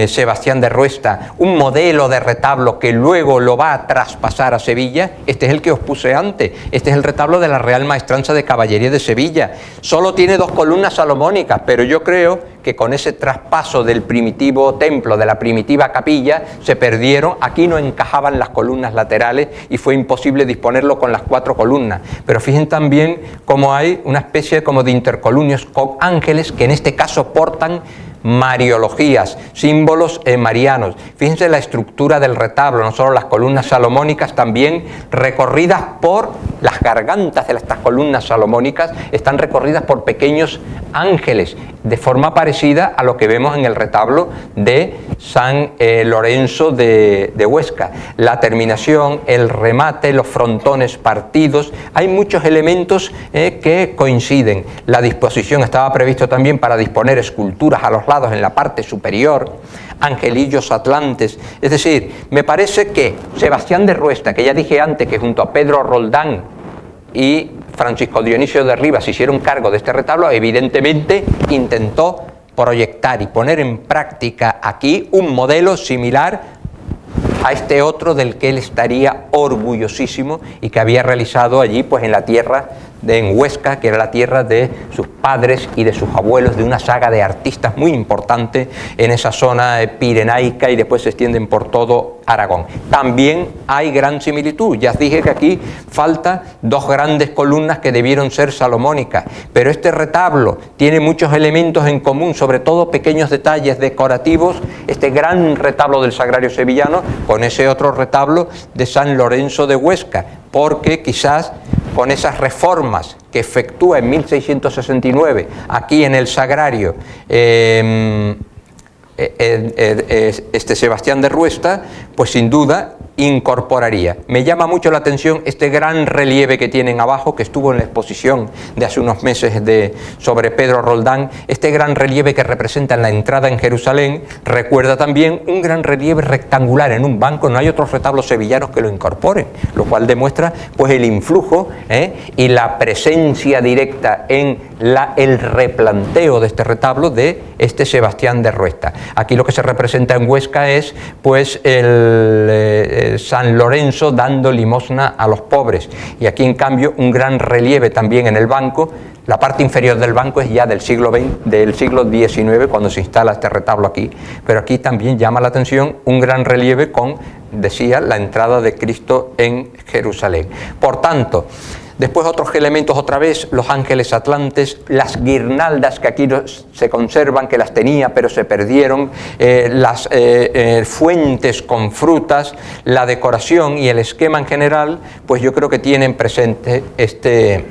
Sebastián de Ruesta un modelo de retablo que luego lo va a traspasar a Sevilla? Este es el que os puse antes, este es el retablo de la Real Maestranza de Caballería de Sevilla. Solo tiene 2 columnas salomónicas, pero yo creo que con ese traspaso del primitivo templo, de la primitiva capilla, se perdieron, aquí no encajaban las columnas laterales y fue imposible disponerlo con las 4 columnas. Pero fíjense también cómo hay una especie como de intercolumnios con ángeles que en este caso portan mariologías, símbolos marianos. Fíjense la estructura del retablo, no solo las columnas salomónicas, también recorridas por las gargantas de estas columnas salomónicas, están recorridas por pequeños ángeles, de forma parecida a lo que vemos en el retablo de San Lorenzo de Huesca. La terminación, el remate, los frontones partidos, hay muchos elementos que coinciden. La disposición estaba previsto también para disponer esculturas a los lados en la parte superior, angelillos atlantes. Es decir, me parece que Sebastián de Ruesta, que ya dije antes que junto a Pedro Roldán y Francisco Dionisio de Rivas hicieron cargo de este retablo, evidentemente intentó proyectar y poner en práctica aquí un modelo similar a este otro del que él estaría orgullosísimo y que había realizado allí, pues en la tierra en Huesca, que era la tierra de sus padres y de sus abuelos, de una saga de artistas muy importante en esa zona pirenaica, y después se extienden por todo Aragón. También hay gran similitud. Ya os dije que aquí falta 2 grandes columnas que debieron ser salomónicas, pero este retablo tiene muchos elementos en común, sobre todo pequeños detalles decorativos, este gran retablo del Sagrario sevillano con ese otro retablo de San Lorenzo de Huesca, porque quizás con esas reformas que efectúa en 1669 aquí en el Sagrario Sebastián de Ruesta, pues sin duda incorporaría. Me llama mucho la atención este gran relieve que tienen abajo, que estuvo en la exposición de hace unos meses sobre Pedro Roldán. Este gran relieve que representa en la entrada en Jerusalén recuerda también un gran relieve rectangular en un banco. No hay otros retablos sevillanos que lo incorporen, lo cual demuestra pues el influjo y la presencia directa en el replanteo de este retablo de este Sebastián de Ruesta. Aquí lo que se representa en Huesca es pues San Lorenzo dando limosna a los pobres. Y aquí, en cambio, un gran relieve también en el banco. La parte inferior del banco es ya del siglo XIX, cuando se instala este retablo aquí. Pero aquí también llama la atención un gran relieve con, decía, la entrada de Cristo en Jerusalén. Por tanto, después otros elementos, otra vez, los ángeles atlantes, las guirnaldas que aquí se conservan, que las tenía pero se perdieron, las fuentes con frutas, la decoración y el esquema en general, pues yo creo que tienen presente este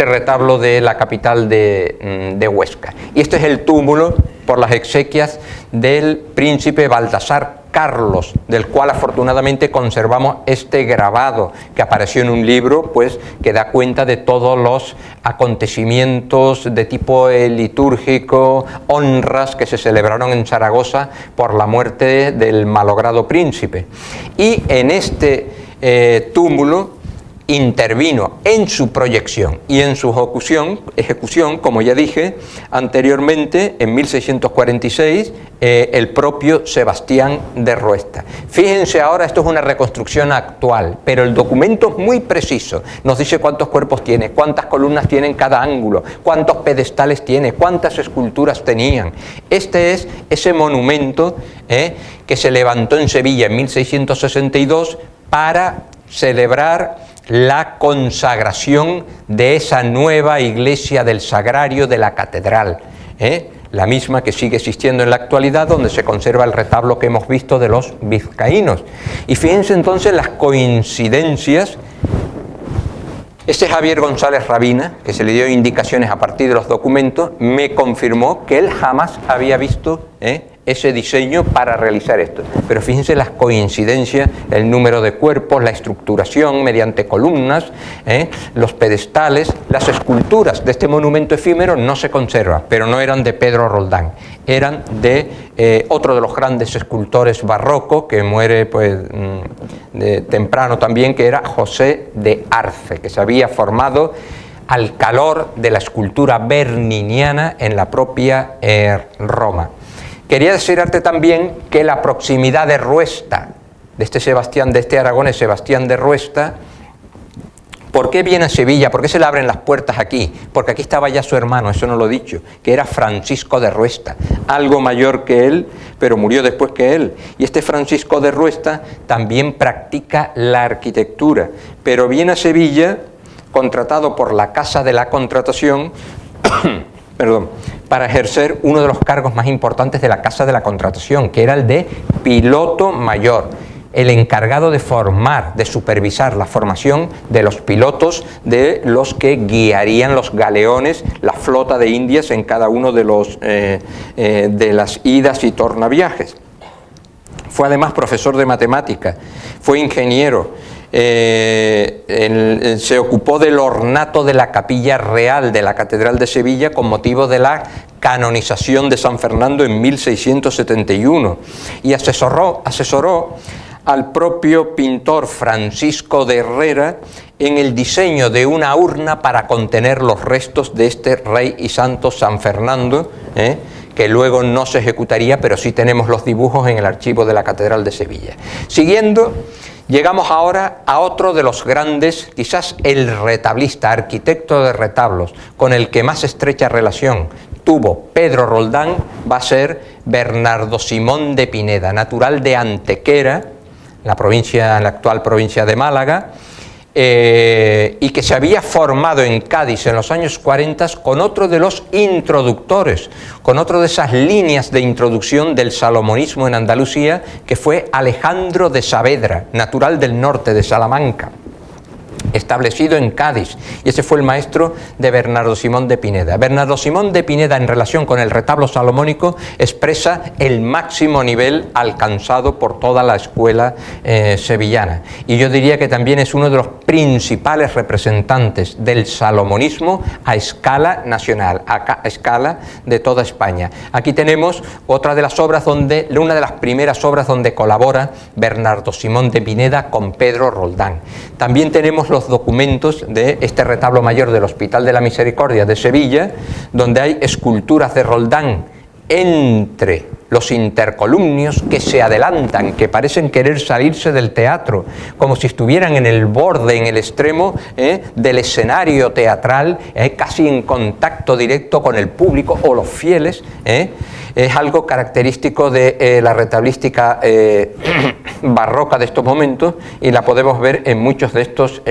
retablo de la capital de Huesca. Y este es el túmulo por las exequias del príncipe Baltasar Carlos, del cual afortunadamente conservamos este grabado que apareció en un libro, pues que da cuenta de todos los acontecimientos de tipo litúrgico, honras que se celebraron en Zaragoza por la muerte del malogrado príncipe. Y en este túmulo intervino en su proyección y en su ejecución, como ya dije anteriormente, en 1646, el propio Sebastián de Ruesta. Fíjense ahora, esto es una reconstrucción actual, pero el documento es muy preciso. Nos dice cuántos cuerpos tiene, cuántas columnas tiene en cada ángulo, cuántos pedestales tiene, cuántas esculturas tenían. Este es ese monumento que se levantó en Sevilla en 1662 para celebrar la consagración de esa nueva iglesia del Sagrario de la Catedral, la misma que sigue existiendo en la actualidad, donde se conserva el retablo que hemos visto de los vizcaínos. Y fíjense entonces las coincidencias. Este Javier González Rabina, que se le dio indicaciones a partir de los documentos, me confirmó que él jamás había visto ese diseño para realizar esto. Pero fíjense las coincidencias, el número de cuerpos, la estructuración mediante columnas, los pedestales, las esculturas de este monumento efímero no se conservan, pero no eran de Pedro Roldán, eran de otro de los grandes escultores barrocos que muere pues temprano también, que era José de Arce, que se había formado al calor de la escultura berniniana en la propia Roma. Quería decirte también que la proximidad de Ruesta, de este aragonés Sebastián de Ruesta, ¿por qué viene a Sevilla? ¿Por qué se le abren las puertas aquí? Porque aquí estaba ya su hermano, eso no lo he dicho, que era Francisco de Ruesta, algo mayor que él, pero murió después que él. Y este Francisco de Ruesta también practica la arquitectura, pero viene a Sevilla contratado por la Casa de la Contratación, para ejercer uno de los cargos más importantes de la Casa de la Contratación, que era el de piloto mayor, el encargado de formar, de supervisar la formación de los pilotos de los que guiarían los galeones, la flota de Indias en cada uno de las idas y tornaviajes. Fue además profesor de matemática, fue ingeniero, se ocupó del ornato de la capilla real de la Catedral de Sevilla con motivo de la canonización de San Fernando en 1671 y asesoró al propio pintor Francisco de Herrera en el diseño de una urna para contener los restos de este rey y santo San Fernando, que luego no se ejecutaría, pero sí tenemos los dibujos en el archivo de la Catedral de Sevilla. Siguiendo, llegamos ahora a otro de los grandes, quizás el retablista, arquitecto de retablos, con el que más estrecha relación tuvo Pedro Roldán, va a ser Bernardo Simón de Pineda, natural de Antequera, la actual provincia de Málaga, y que se había formado en Cádiz en los años 40 con otro de los introductores, con otro de esas líneas de introducción del salomonismo en Andalucía, que fue Alejandro de Saavedra, natural del norte de Salamanca, establecido en Cádiz, y ese fue el maestro de Bernardo Simón de Pineda. Bernardo Simón de Pineda, en relación con el retablo salomónico, expresa el máximo nivel alcanzado por toda la escuela sevillana, y yo diría que también es uno de los principales representantes del salomonismo a escala nacional, a escala de toda España. Aquí tenemos una de las primeras obras donde colabora Bernardo Simón de Pineda con Pedro Roldán. También tenemos los documentos de este retablo mayor del Hospital de la Misericordia de Sevilla, donde hay esculturas de Roldán entre los intercolumnios que se adelantan, que parecen querer salirse del teatro, como si estuvieran en el borde, en el extremo del escenario teatral, casi en contacto directo con el público o los fieles, es algo característico de la retablística barroca de estos momentos, y la podemos ver en muchos de estos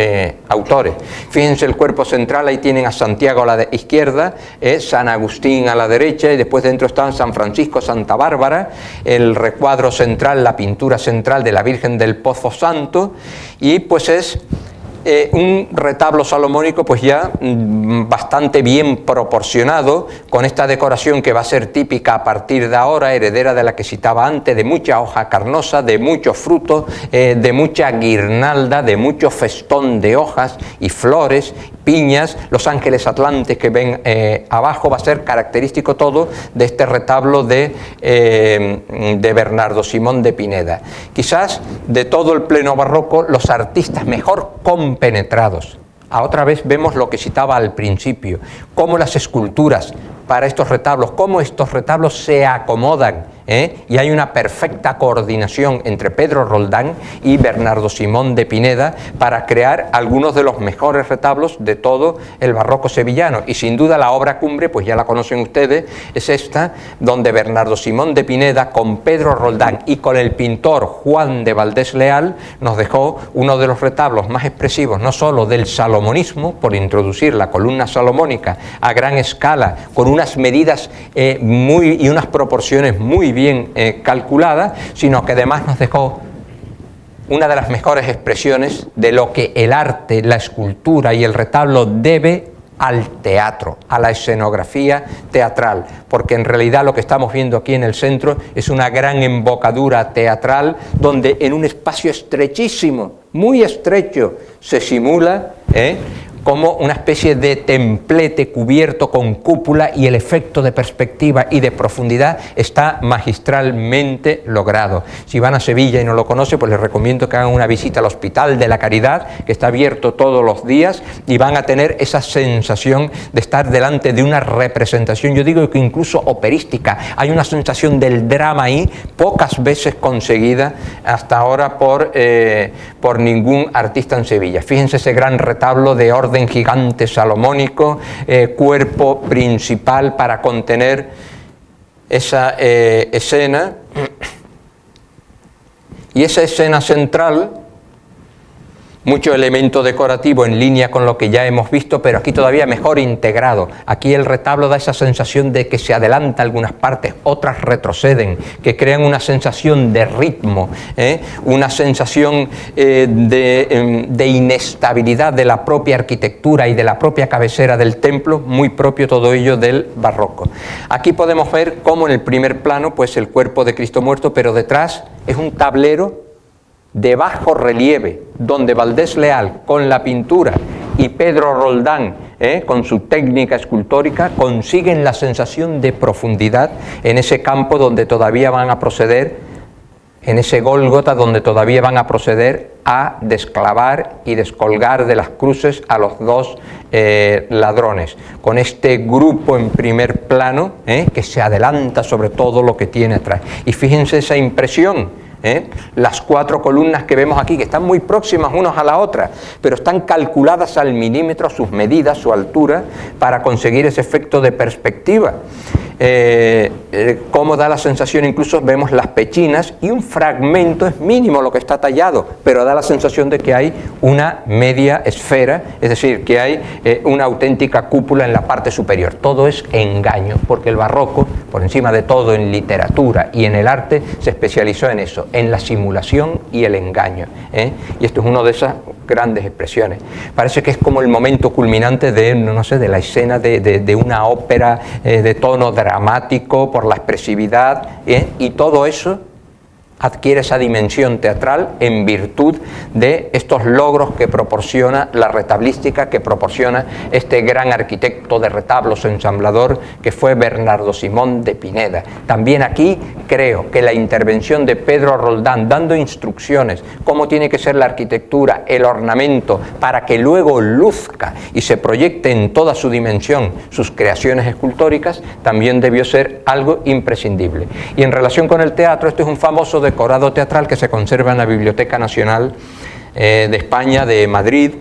autores. Fíjense el cuerpo central, ahí tienen a Santiago a la izquierda, San Agustín a la derecha, y después dentro están San Francisco, Santa Bárbara, el recuadro central, la pintura central de la Virgen del Pozo Santo, y pues es un retablo salomónico pues ya bastante bien proporcionado, con esta decoración que va a ser típica a partir de ahora, heredera de la que citaba antes, de mucha hoja carnosa, de muchos frutos, de mucha guirnalda, de mucho festón de hojas y flores, piñas, los ángeles atlantes que ven abajo. Va a ser característico todo de este retablo de Bernardo Simón de Pineda. Quizás de todo el pleno barroco, los artistas mejor compenetrados. Otra vez vemos lo que citaba al principio, cómo las esculturas para estos retablos, cómo estos retablos se acomodan, y hay una perfecta coordinación entre Pedro Roldán y Bernardo Simón de Pineda para crear algunos de los mejores retablos de todo el barroco sevillano. Y sin duda la obra cumbre, pues ya la conocen ustedes, es esta, donde Bernardo Simón de Pineda con Pedro Roldán y con el pintor Juan de Valdés Leal nos dejó uno de los retablos más expresivos, no solo del salomonismo, por introducir la columna salomónica a gran escala, con unas medidas y unas proporciones muy bien calculadas, sino que además nos dejó una de las mejores expresiones de lo que el arte, la escultura y el retablo debe al teatro, a la escenografía teatral, porque en realidad lo que estamos viendo aquí en el centro es una gran embocadura teatral donde en un espacio estrechísimo, muy estrecho, se simula como una especie de templete cubierto con cúpula, y el efecto de perspectiva y de profundidad está magistralmente logrado. Si van a Sevilla y no lo conocen, pues les recomiendo que hagan una visita al Hospital de la Caridad, que está abierto todos los días, y van a tener esa sensación de estar delante de una representación, yo digo que incluso operística. Hay una sensación del drama ahí, pocas veces conseguida hasta ahora por ningún artista en Sevilla. Fíjense ese gran retablo de orden gigante salomónico, cuerpo principal para contener esa escena, y esa escena central, mucho elemento decorativo en línea con lo que ya hemos visto, pero aquí todavía mejor integrado. Aquí el retablo da esa sensación de que se adelanta algunas partes, otras retroceden, que crean una sensación de ritmo, una sensación de inestabilidad de la propia arquitectura y de la propia cabecera del templo, muy propio todo ello del barroco. Aquí podemos ver cómo en el primer plano, pues el cuerpo de Cristo muerto, pero detrás es un tablero de bajo relieve, donde Valdés Leal con la pintura y Pedro Roldán con su técnica escultórica consiguen la sensación de profundidad en ese campo donde todavía van a proceder, en ese Gólgota donde todavía van a proceder a desclavar y descolgar de las cruces a los dos ladrones, con este grupo en primer plano que se adelanta sobre todo lo que tiene atrás. Y fíjense esa impresión, las cuatro columnas que vemos aquí, que están muy próximas unas a la otra, pero están calculadas al milímetro, sus medidas, su altura, para conseguir ese efecto de perspectiva. Cómo da la sensación, incluso vemos las pechinas y un fragmento, es mínimo lo que está tallado, pero da la sensación de que hay una media esfera, es decir, que hay una auténtica cúpula en la parte superior. Todo es engaño, porque el barroco, por encima de todo en literatura y en el arte, se especializó en eso, en la simulación y el engaño, y esto es una de esas grandes expresiones. Parece que es como el momento culminante de, no sé, de la escena de una ópera de tono dramático por la expresividad, y todo eso adquiere esa dimensión teatral en virtud de estos logros que proporciona la retablística, que proporciona este gran arquitecto de retablos, ensamblador, que fue Bernardo Simón de Pineda. También aquí creo que la intervención de Pedro Roldán, dando instrucciones cómo tiene que ser la arquitectura, el ornamento, para que luego luzca y se proyecte en toda su dimensión sus creaciones escultóricas, también debió ser algo imprescindible. Y en relación con el teatro, esto es un famoso decorado teatral que se conserva en la Biblioteca Nacional de España, de Madrid,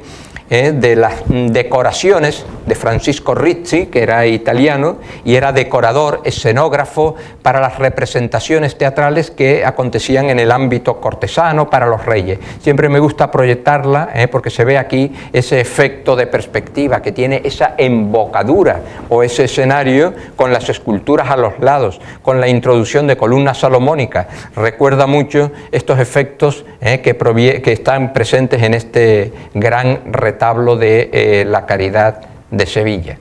de las decoraciones de Francisco Rizzi, que era italiano y era decorador, escenógrafo para las representaciones teatrales que acontecían en el ámbito cortesano para los reyes. Siempre me gusta proyectarla porque se ve aquí ese efecto de perspectiva que tiene esa embocadura o ese escenario con las esculturas a los lados, con la introducción de columnas salomónicas. Recuerda mucho estos efectos que están presentes en este gran retablo de la Caridad de Sevilla.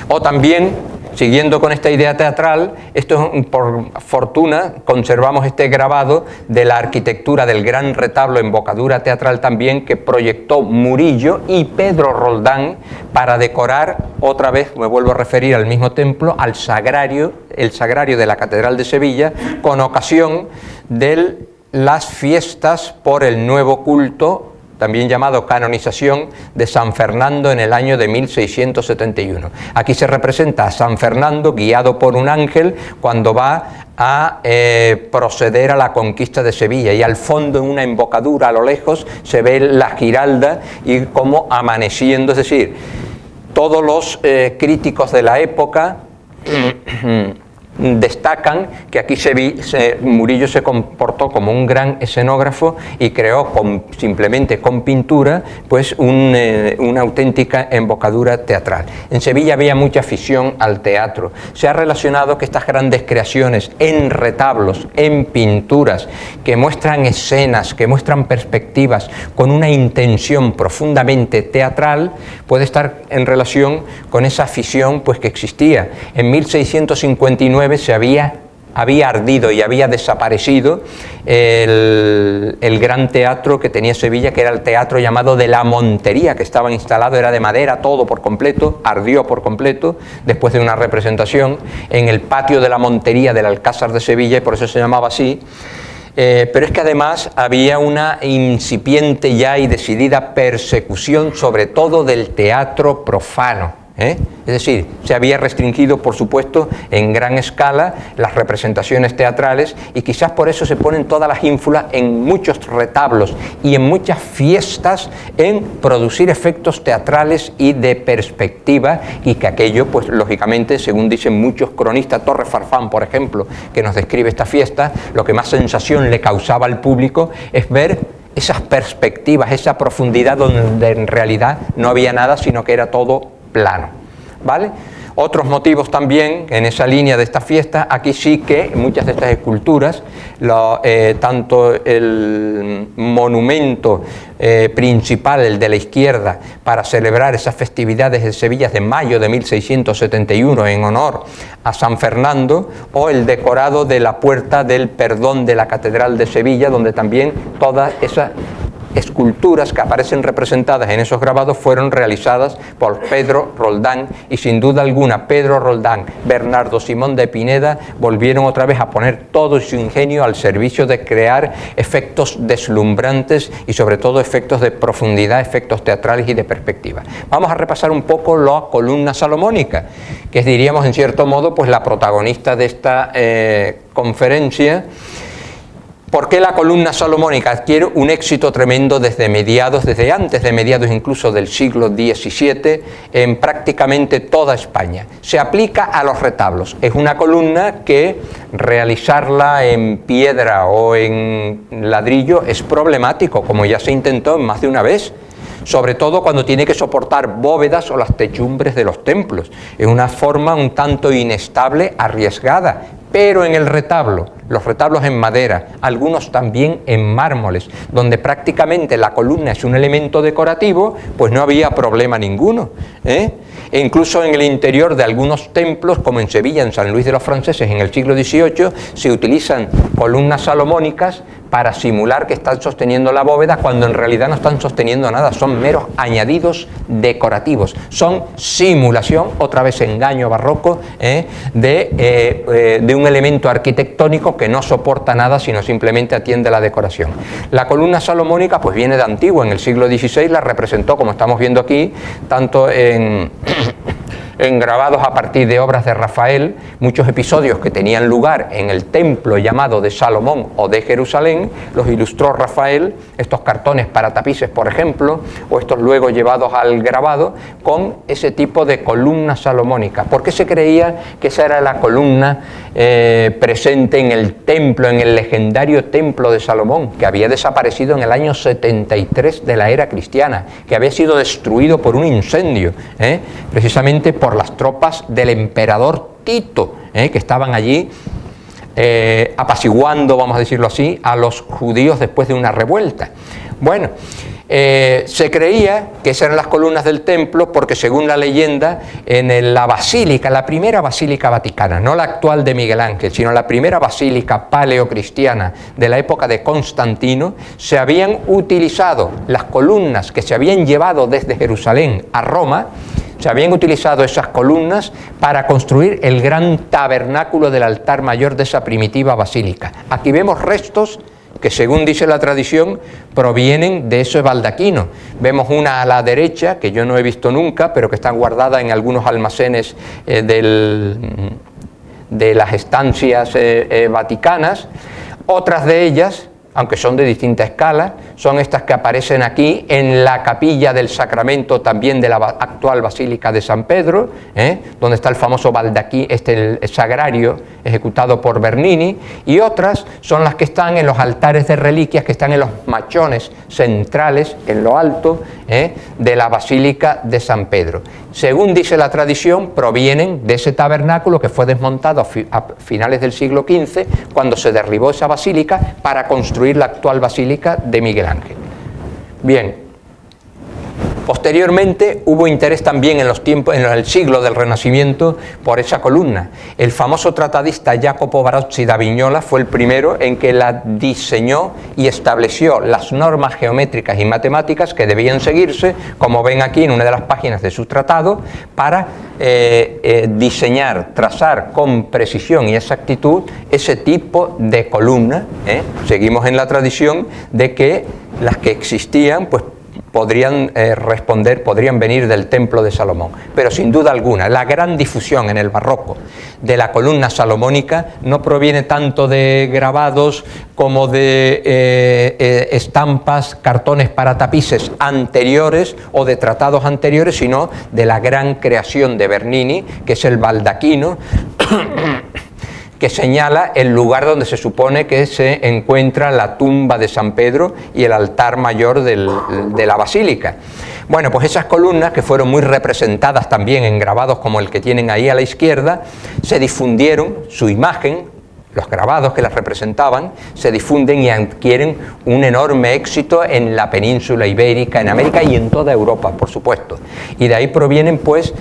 O también, siguiendo con esta idea teatral, esto es, por fortuna, conservamos este grabado de la arquitectura del gran retablo en bocadura teatral también, que proyectó Murillo y Pedro Roldán para decorar, otra vez me vuelvo a referir al mismo templo, al sagrario, el sagrario de la Catedral de Sevilla, con ocasión de las fiestas por el nuevo culto, también llamado canonización, de San Fernando en el año de 1671. Aquí se representa a San Fernando guiado por un ángel cuando va a proceder a la conquista de Sevilla, y al fondo, en una embocadura a lo lejos, se ve la Giralda y como amaneciendo, es decir, todos los críticos de la época destacan que aquí Murillo se comportó como un gran escenógrafo y creó simplemente con pintura pues una auténtica embocadura teatral. En Sevilla había mucha afición al teatro. Se ha relacionado que estas grandes creaciones en retablos, en pinturas, que muestran escenas, que muestran perspectivas con una intención profundamente teatral, puede estar en relación con esa afición pues que existía. En 1659 se había ardido y había desaparecido el gran teatro que tenía Sevilla, que era el teatro llamado de la Montería, que estaba instalado, era de madera, todo por completo, ardió por completo después de una representación en el patio de la Montería del Alcázar de Sevilla, y por eso se llamaba así. Pero es que además había una incipiente ya y decidida persecución, sobre todo del teatro profano. Es decir, se había restringido, por supuesto, en gran escala las representaciones teatrales, y quizás por eso se ponen todas las ínfulas en muchos retablos y en muchas fiestas en producir efectos teatrales y de perspectiva, y que aquello, pues lógicamente, según dicen muchos cronistas, Torres Farfán, por ejemplo, que nos describe esta fiesta, lo que más sensación le causaba al público es ver esas perspectivas, esa profundidad donde en realidad no había nada, sino que era todo plano, ¿vale? Otros motivos también en esa línea de esta fiesta, aquí sí que muchas de estas esculturas, tanto el monumento principal, el de la izquierda, para celebrar esas festividades de Sevilla de mayo de 1671 en honor a San Fernando, o el decorado de la Puerta del Perdón de la Catedral de Sevilla, donde también todas esas esculturas que aparecen representadas en esos grabados fueron realizadas por Pedro Roldán, y sin duda alguna Pedro Roldán, Bernardo Simón de Pineda volvieron otra vez a poner todo su ingenio al servicio de crear efectos deslumbrantes y sobre todo efectos de profundidad, efectos teatrales y de perspectiva. Vamos a repasar un poco la columna salomónica, que es, diríamos en cierto modo, pues la protagonista de esta conferencia. ¿Por qué la columna salomónica adquiere un éxito tremendo desde antes de mediados incluso del siglo XVII, en prácticamente toda España? Se aplica a los retablos. Es una columna que realizarla en piedra o en ladrillo es problemático, como ya se intentó más de una vez, sobre todo cuando tiene que soportar bóvedas o las techumbres de los templos. Es una forma un tanto inestable, arriesgada, pero en el retablo, los retablos en madera, algunos también en mármoles, donde prácticamente la columna es un elemento decorativo, pues no había problema ninguno, ¿eh? E incluso en el interior de algunos templos, como en Sevilla, en San Luis de los Franceses, en el siglo XVIII, se utilizan columnas salomónicas para simular que están sosteniendo la bóveda, cuando en realidad no están sosteniendo nada, son meros añadidos decorativos, son simulación, otra vez engaño barroco, de un elemento arquitectónico que no soporta nada, sino simplemente atiende a la decoración. La columna salomónica pues viene de antiguo, en el siglo XVI la representó, como estamos viendo aquí, tanto en grabados a partir de obras de Rafael, muchos episodios que tenían lugar en el templo llamado de Salomón o de Jerusalén, los ilustró Rafael, estos cartones para tapices, por ejemplo, o estos luego llevados al grabado, con ese tipo de columna salomónica. ¿Por qué se creía que esa era la columna presente en el templo, en el legendario templo de Salomón, que había desaparecido en el año 73 de la era cristiana, que había sido destruido por un incendio, precisamente por las tropas del emperador Tito, que estaban allí apaciguando, vamos a decirlo así, a los judíos después de una revuelta. Bueno, se creía que esas eran las columnas del templo porque, según la leyenda, en la basílica, la primera basílica vaticana, no la actual de Miguel Ángel, sino la primera basílica paleocristiana de la época de Constantino, se habían utilizado las columnas que se habían llevado desde Jerusalén a Roma. Se habían utilizado esas columnas para construir el gran tabernáculo del altar mayor de esa primitiva basílica. Aquí vemos restos que, según dice la tradición, provienen de ese baldaquino. Vemos una a la derecha, que yo no he visto nunca, pero que está guardada en algunos almacenes de las estancias vaticanas. Otras de ellas, aunque son de distinta escala, son estas que aparecen aquí en la capilla del Sacramento, también de la actual Basílica de San Pedro, donde está el famoso baldaquín, el sagrario ejecutado por Bernini, y otras son las que están en los altares de reliquias, que están en los machones centrales, en lo alto, de la Basílica de San Pedro. Según dice la tradición, provienen de ese tabernáculo que fue desmontado a finales del siglo XV, cuando se derribó esa basílica para construir la actual Basílica de Miguel Ángel. Bien. Posteriormente hubo interés también en el siglo del Renacimiento por esa columna. El famoso tratadista Jacopo Barozzi da Vignola fue el primero en que la diseñó y estableció las normas geométricas y matemáticas que debían seguirse, como ven aquí en una de las páginas de su tratado, para diseñar, trazar con precisión y exactitud ese tipo de columna. Seguimos en la tradición de que las que existían, pues, podrían venir del templo de Salomón, pero sin duda alguna la gran difusión en el barroco de la columna salomónica no proviene tanto de grabados como de estampas, cartones para tapices anteriores o de tratados anteriores, sino de la gran creación de Bernini, que es el baldaquino que señala el lugar donde se supone que se encuentra la tumba de San Pedro y el altar mayor de la basílica. Bueno, pues esas columnas, que fueron muy representadas también en grabados como el que tienen ahí a la izquierda, se difundieron, su imagen, los grabados que las representaban, se difunden y adquieren un enorme éxito en la península ibérica, en América y en toda Europa, por supuesto. Y de ahí provienen, pues,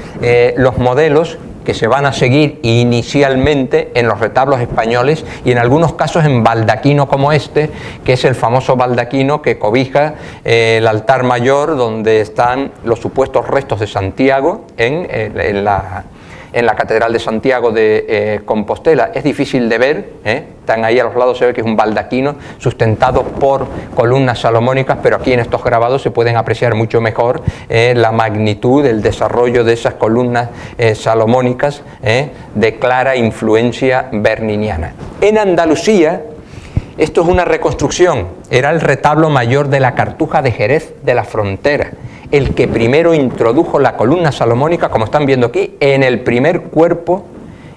los modelos que se van a seguir inicialmente en los retablos españoles y en algunos casos en baldaquino como este, que es el famoso baldaquino que cobija el altar mayor, donde están los supuestos restos de Santiago en la Catedral de Santiago de Compostela. Es difícil de ver, están ahí a los lados, se ve que es un baldaquino sustentado por columnas salomónicas, pero aquí en estos grabados se pueden apreciar mucho mejor la magnitud, el desarrollo de esas columnas salomónicas de clara influencia berniniana. En Andalucía, esto es una reconstrucción, era el retablo mayor de la Cartuja de Jerez de la Frontera, el que primero introdujo la columna salomónica, como están viendo aquí, en el primer cuerpo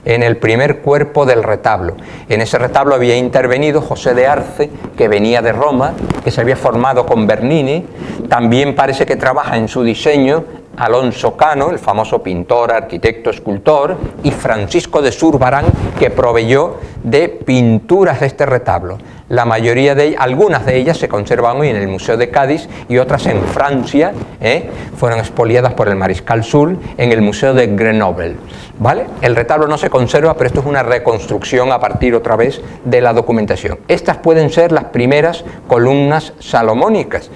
del retablo. En ese retablo había intervenido José de Arce, que venía de Roma, que se había formado con Bernini. También parece que trabaja en su diseño Alonso Cano, el famoso pintor, arquitecto, escultor, y Francisco de Zurbarán, que proveyó de pinturas de este retablo. La mayoría de ellas, algunas de ellas se conservan hoy en el Museo de Cádiz y otras en Francia, fueron expoliadas por el mariscal Soult en el Museo de Grenoble. ¿Vale? El retablo no se conserva, pero esto es una reconstrucción a partir otra vez de la documentación. Estas pueden ser las primeras columnas salomónicas,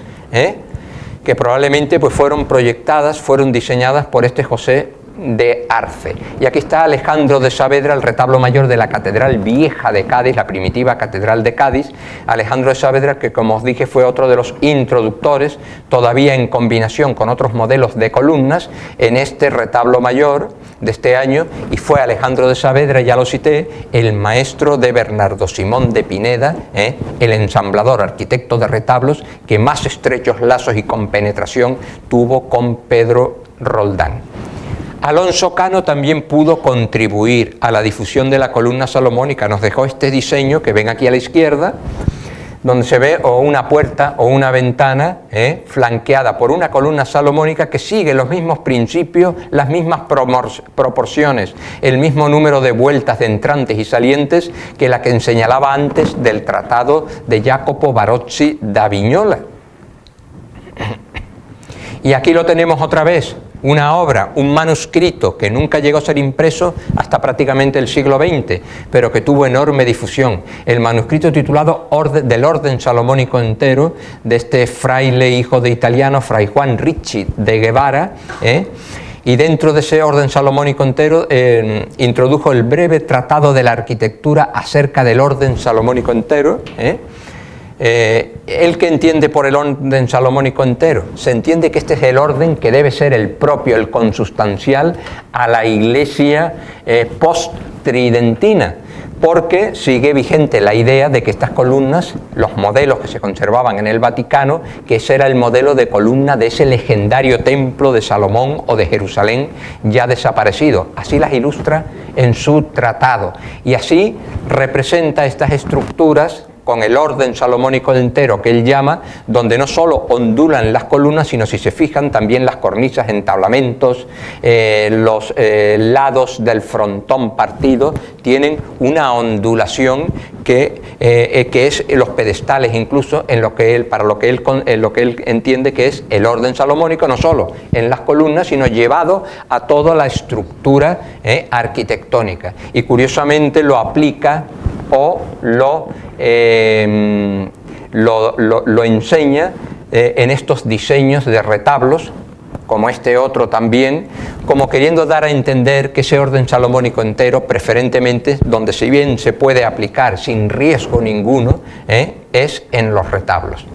que probablemente pues fueron proyectadas, fueron diseñadas por este José de Arce. Y aquí está Alejandro de Saavedra, el retablo mayor de la Catedral Vieja de Cádiz, la primitiva Catedral de Cádiz. Alejandro de Saavedra, que como os dije fue otro de los introductores, todavía en combinación con otros modelos de columnas, en este retablo mayor de este año, y fue Alejandro de Saavedra, ya lo cité, el maestro de Bernardo Simón de Pineda, el ensamblador, arquitecto de retablos, que más estrechos lazos y compenetración tuvo con Pedro Roldán. Alonso Cano también pudo contribuir a la difusión de la columna salomónica. Nos dejó este diseño que ven aquí a la izquierda, donde se ve o una puerta o una ventana flanqueada por una columna salomónica que sigue los mismos principios, las mismas proporciones, el mismo número de vueltas de entrantes y salientes que la que señalaba antes del tratado de Jacopo Barozzi da Vignola. Y aquí lo tenemos otra vez, una obra, un manuscrito que nunca llegó a ser impreso hasta prácticamente el siglo XX, pero que tuvo enorme difusión. El manuscrito titulado del Orden Salomónico Entero, de este fraile hijo de italiano, Fray Juan Ricci de Guevara, y dentro de ese Orden Salomónico Entero introdujo el breve tratado de la arquitectura acerca del Orden Salomónico Entero. ¿El que entiende por el orden salomónico entero? Se entiende que este es el orden que debe ser el propio, el consustancial a la iglesia post-tridentina, porque sigue vigente la idea de que estas columnas, los modelos que se conservaban en el Vaticano, que ese era el modelo de columna de ese legendario templo de Salomón o de Jerusalén ya desaparecido. Así las ilustra en su tratado, y así representa estas estructuras con el orden salomónico entero que él llama, donde no solo ondulan las columnas, sino, si se fijan, también las cornisas, entablamentos, los lados del frontón partido tienen una ondulación que es los pedestales, incluso en lo que él entiende que es el orden salomónico, no solo en las columnas, sino llevado a toda la estructura arquitectónica. Y curiosamente lo aplica o lo enseña en estos diseños de retablos, como este otro también, como queriendo dar a entender que ese orden salomónico entero, preferentemente donde si bien se puede aplicar sin riesgo ninguno, es en los retablos.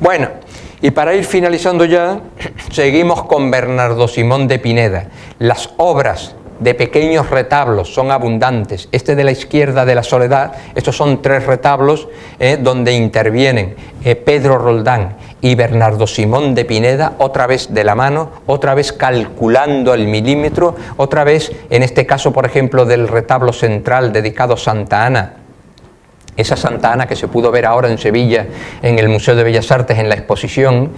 Bueno, y para ir finalizando ya, seguimos con Bernardo Simón de Pineda. Las obras de pequeños retablos son abundantes. Este de la izquierda, de la Soledad, estos son 3 retablos donde intervienen Pedro Roldán y Bernardo Simón de Pineda, otra vez de la mano, otra vez calculando el milímetro, otra vez, en este caso, por ejemplo, del retablo central dedicado a Santa Ana. Esa Santa Ana que se pudo ver ahora en Sevilla, en el Museo de Bellas Artes, en la exposición,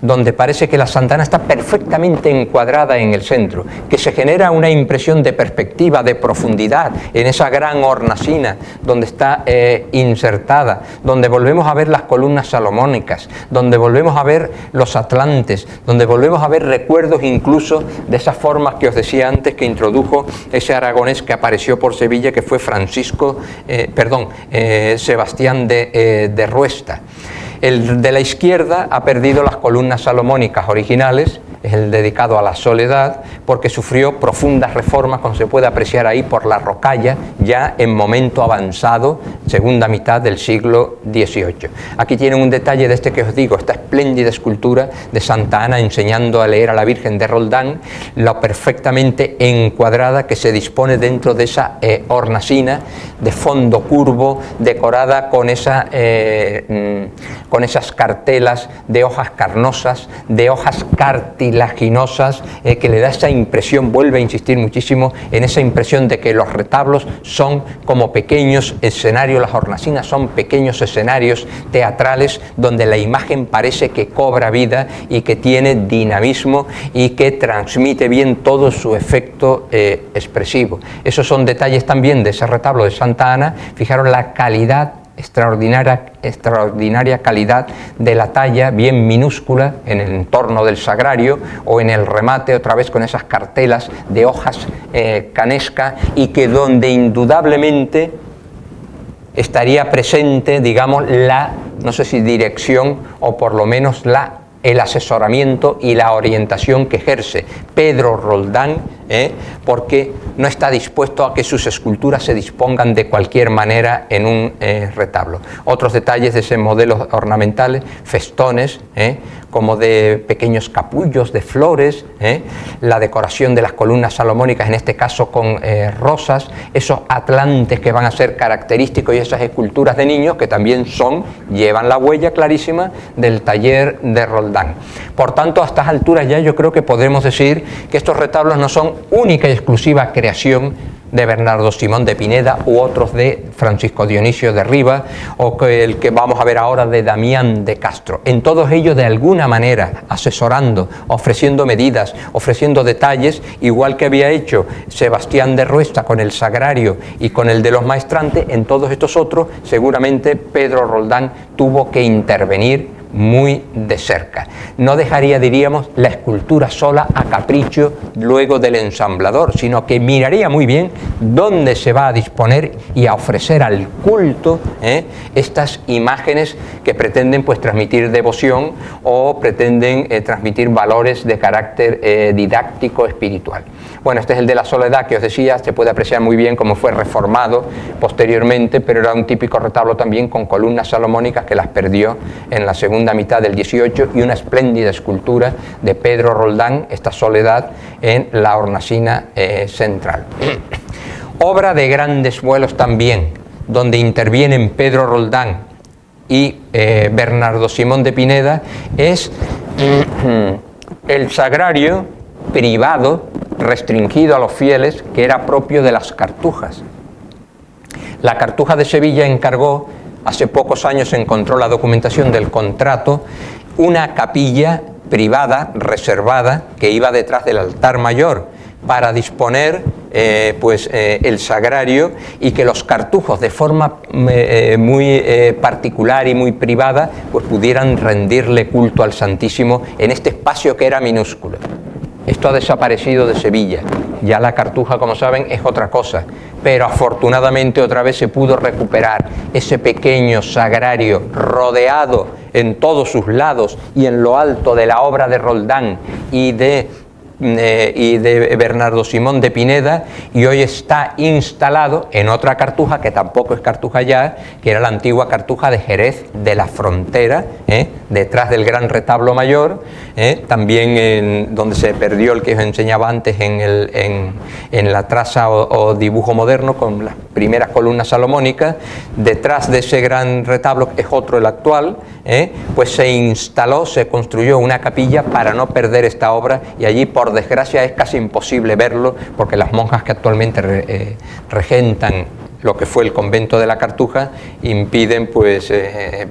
donde parece que la Santa Ana está perfectamente encuadrada en el centro, que se genera una impresión de perspectiva, de profundidad, en esa gran hornacina donde está insertada, donde volvemos a ver las columnas salomónicas, donde volvemos a ver los atlantes, donde volvemos a ver recuerdos incluso de esas formas que os decía antes que introdujo ese aragonés que apareció por Sevilla, que fue Sebastián de Ruesta. El de la izquierda ha perdido las columnas salomónicas originales, es el dedicado a la Soledad, porque sufrió profundas reformas, como se puede apreciar ahí por la rocalla, ya en momento avanzado, segunda mitad del siglo XVIII. Aquí tienen un detalle de este que os digo, esta espléndida escultura de Santa Ana enseñando a leer a la Virgen de Roldán, lo perfectamente encuadrada que se dispone dentro de esa hornacina de fondo curvo, decorada con esas cartelas de hojas carnosas, de hojas cartilaginosas, que le da esa impresión, vuelve a insistir muchísimo en esa impresión de que los retablos son como pequeños escenarios, las hornacinas son pequeños escenarios teatrales donde la imagen parece que cobra vida y que tiene dinamismo y que transmite bien todo su efecto expresivo. Esos son detalles también de ese retablo de Santa Ana. Fijaros la calidad, extraordinaria calidad de la talla, bien minúscula en el entorno del sagrario, o en el remate otra vez con esas cartelas de hojas canesca, y que donde indudablemente estaría presente, digamos, la, no sé si dirección o por lo menos el asesoramiento y la orientación que ejerce Pedro Roldán, porque no está dispuesto a que sus esculturas se dispongan de cualquier manera en un retablo. Otros detalles de ese modelo ornamentales, festones, como de pequeños capullos de flores, la decoración de las columnas salomónicas, en este caso con rosas, esos atlantes que van a ser característicos, y esas esculturas de niños que también llevan la huella clarísima del taller de Roldán. Por tanto, a estas alturas ya yo creo que podemos decir que estos retablos no son única y exclusiva creación de Bernardo Simón de Pineda u otros de Francisco Dionisio de Rivas, o que el que vamos a ver ahora de Damián de Castro. En todos ellos, de alguna manera, asesorando, ofreciendo medidas, ofreciendo detalles, igual que había hecho Sebastián de Ruesta con el Sagrario y con el de los Maestrantes, en todos estos otros seguramente Pedro Roldán tuvo que intervenir muy de cerca. No dejaría, diríamos, la escultura sola a capricho luego del ensamblador, sino que miraría muy bien dónde se va a disponer y a ofrecer al culto estas imágenes que pretenden pues transmitir devoción o pretenden transmitir valores de carácter didáctico espiritual. Bueno, este es el de la Soledad que os decía, se puede apreciar muy bien cómo fue reformado posteriormente, pero era un típico retablo también con columnas salomónicas que las perdió en la segunda mitad del 18, y una espléndida escultura de Pedro Roldán, esta Soledad, en la hornacina central. Obra de grandes vuelos también, donde intervienen Pedro Roldán y Bernardo Simón de Pineda, es el sagrario privado restringido a los fieles, que era propio de las Cartujas. La Cartuja de Sevilla encargó, hace pocos años se encontró la documentación del contrato, una capilla privada, reservada, que iba detrás del altar mayor, para disponer el sagrario, y que los cartujos de forma muy particular y muy privada pues pudieran rendirle culto al Santísimo en este espacio que era minúsculo. Esto ha desaparecido de Sevilla. Ya la Cartuja, como saben, es otra cosa, pero afortunadamente otra vez se pudo recuperar ese pequeño sagrario rodeado en todos sus lados y en lo alto de la obra de Roldán y de Bernardo Simón de Pineda, y hoy está instalado en otra Cartuja que tampoco es Cartuja ya, que era la antigua Cartuja de Jerez de la Frontera, detrás del gran retablo mayor, también donde se perdió el que os enseñaba antes en la traza o dibujo moderno con las primeras columnas salomónicas. Detrás de ese gran retablo, que es otro, el actual, pues se instaló, se construyó una capilla para no perder esta obra, y allí por desgracia es casi imposible verlo, porque las monjas que actualmente regentan lo que fue el convento de la Cartuja impiden pues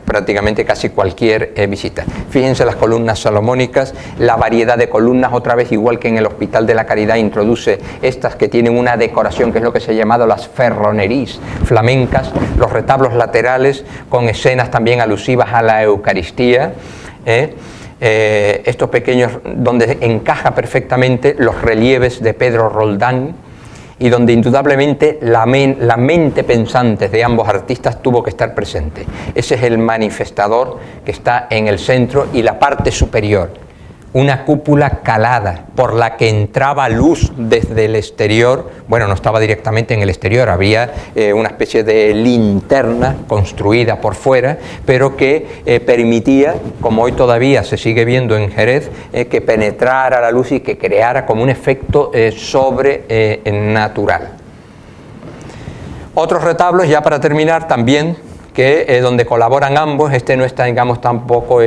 prácticamente casi cualquier visita. Fíjense las columnas salomónicas, la variedad de columnas, otra vez igual que en el Hospital de la Caridad introduce estas que tienen una decoración que es lo que se ha llamado las ferroneries flamencas, los retablos laterales con escenas también alusivas a la Eucaristía, estos pequeños donde encaja perfectamente los relieves de Pedro Roldán, y donde indudablemente la mente pensante de ambos artistas tuvo que estar presente. Ese es el manifestador que está en el centro, y la parte superior, una cúpula calada por la que entraba luz desde el exterior. Bueno, no estaba directamente en el exterior, había una especie de linterna construida por fuera, pero que permitía, como hoy todavía se sigue viendo en Jerez, que penetrara la luz y que creara como un efecto sobrenatural. Otros retablos, ya para terminar, también donde colaboran ambos. Este no está, digamos, tampoco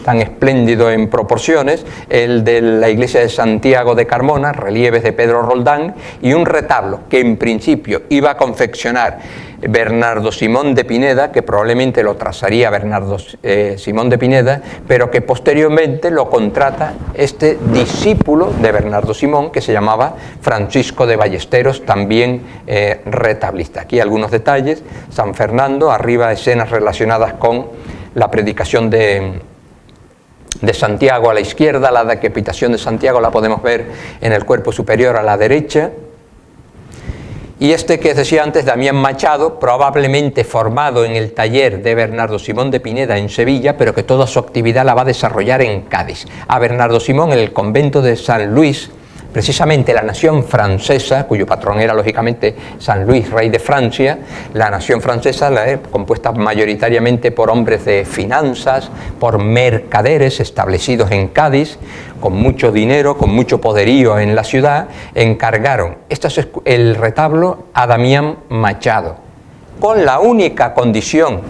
tan espléndido en proporciones, el de la iglesia de Santiago de Carmona, relieves de Pedro Roldán, y un retablo que en principio iba a confeccionar Bernardo Simón de Pineda, que probablemente lo trazaría Bernardo Simón de Pineda, pero que posteriormente lo contrata este discípulo de Bernardo Simón, que se llamaba Francisco de Ballesteros, también retablista. Aquí algunos detalles: San Fernando, arriba escenas relacionadas con la predicación de Santiago a la izquierda, la decapitación de Santiago la podemos ver en el cuerpo superior a la derecha. Y este que decía antes, Damián Machado, probablemente formado en el taller de Bernardo Simón de Pineda en Sevilla, pero que toda su actividad la va a desarrollar en Cádiz. A Bernardo Simón en el convento de San Luis, precisamente la nación francesa, cuyo patrón era lógicamente San Luis, rey de Francia, la nación francesa compuesta mayoritariamente por hombres de finanzas, por mercaderes establecidos en Cádiz, con mucho dinero, con mucho poderío en la ciudad, encargaron el retablo a Damián Machado, con la única condición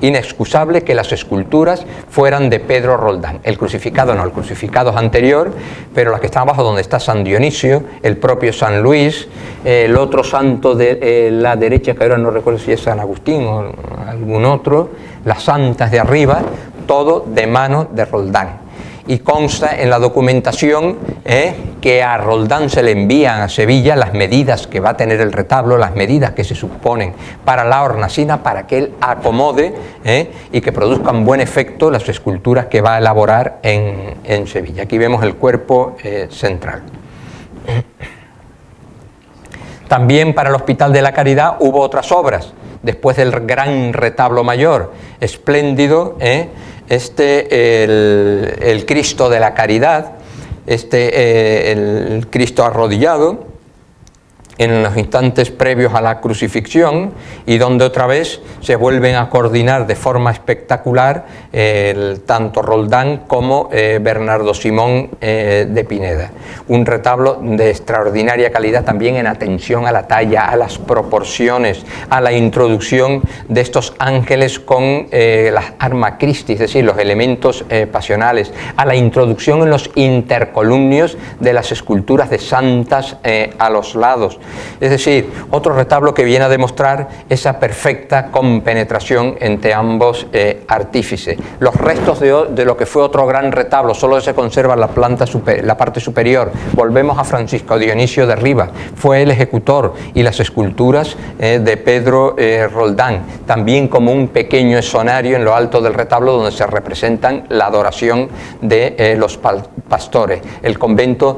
inexcusable que las esculturas fueran de Pedro Roldán. El crucificado no, el crucificado es anterior, pero las que están abajo, donde está San Dionisio, el propio San Luis, el otro santo de la derecha, que ahora no recuerdo si es San Agustín o algún otro, las santas de arriba, todo de mano de Roldán. Y consta en la documentación que a Roldán se le envían a Sevilla las medidas que va a tener el retablo, las medidas que se suponen para la hornacina, para que él acomode y que produzcan buen efecto las esculturas que va a elaborar en Sevilla. Aquí vemos el cuerpo central. También para el Hospital de la Caridad hubo otras obras, después del gran retablo mayor, espléndido, el Cristo de la Caridad, el Cristo arrodillado, en los instantes previos a la crucifixión, y donde otra vez se vuelven a coordinar de forma espectacular tanto Roldán como Bernardo Simón de Pineda. Un retablo de extraordinaria calidad también en atención a la talla, a las proporciones, a la introducción de estos ángeles con las arma Christi, es decir, los elementos pasionales, a la introducción en los intercolumnios de las esculturas de santas a los lados. Es decir, otro retablo que viene a demostrar esa perfecta compenetración entre ambos artífices. Los restos de lo que fue otro gran retablo, solo se conserva la parte superior. Volvemos a Francisco Dionisio de Riva, fue el ejecutor, y las esculturas de Pedro Roldán, también como un pequeño escenario en lo alto del retablo donde se representan la adoración de los pastores. El convento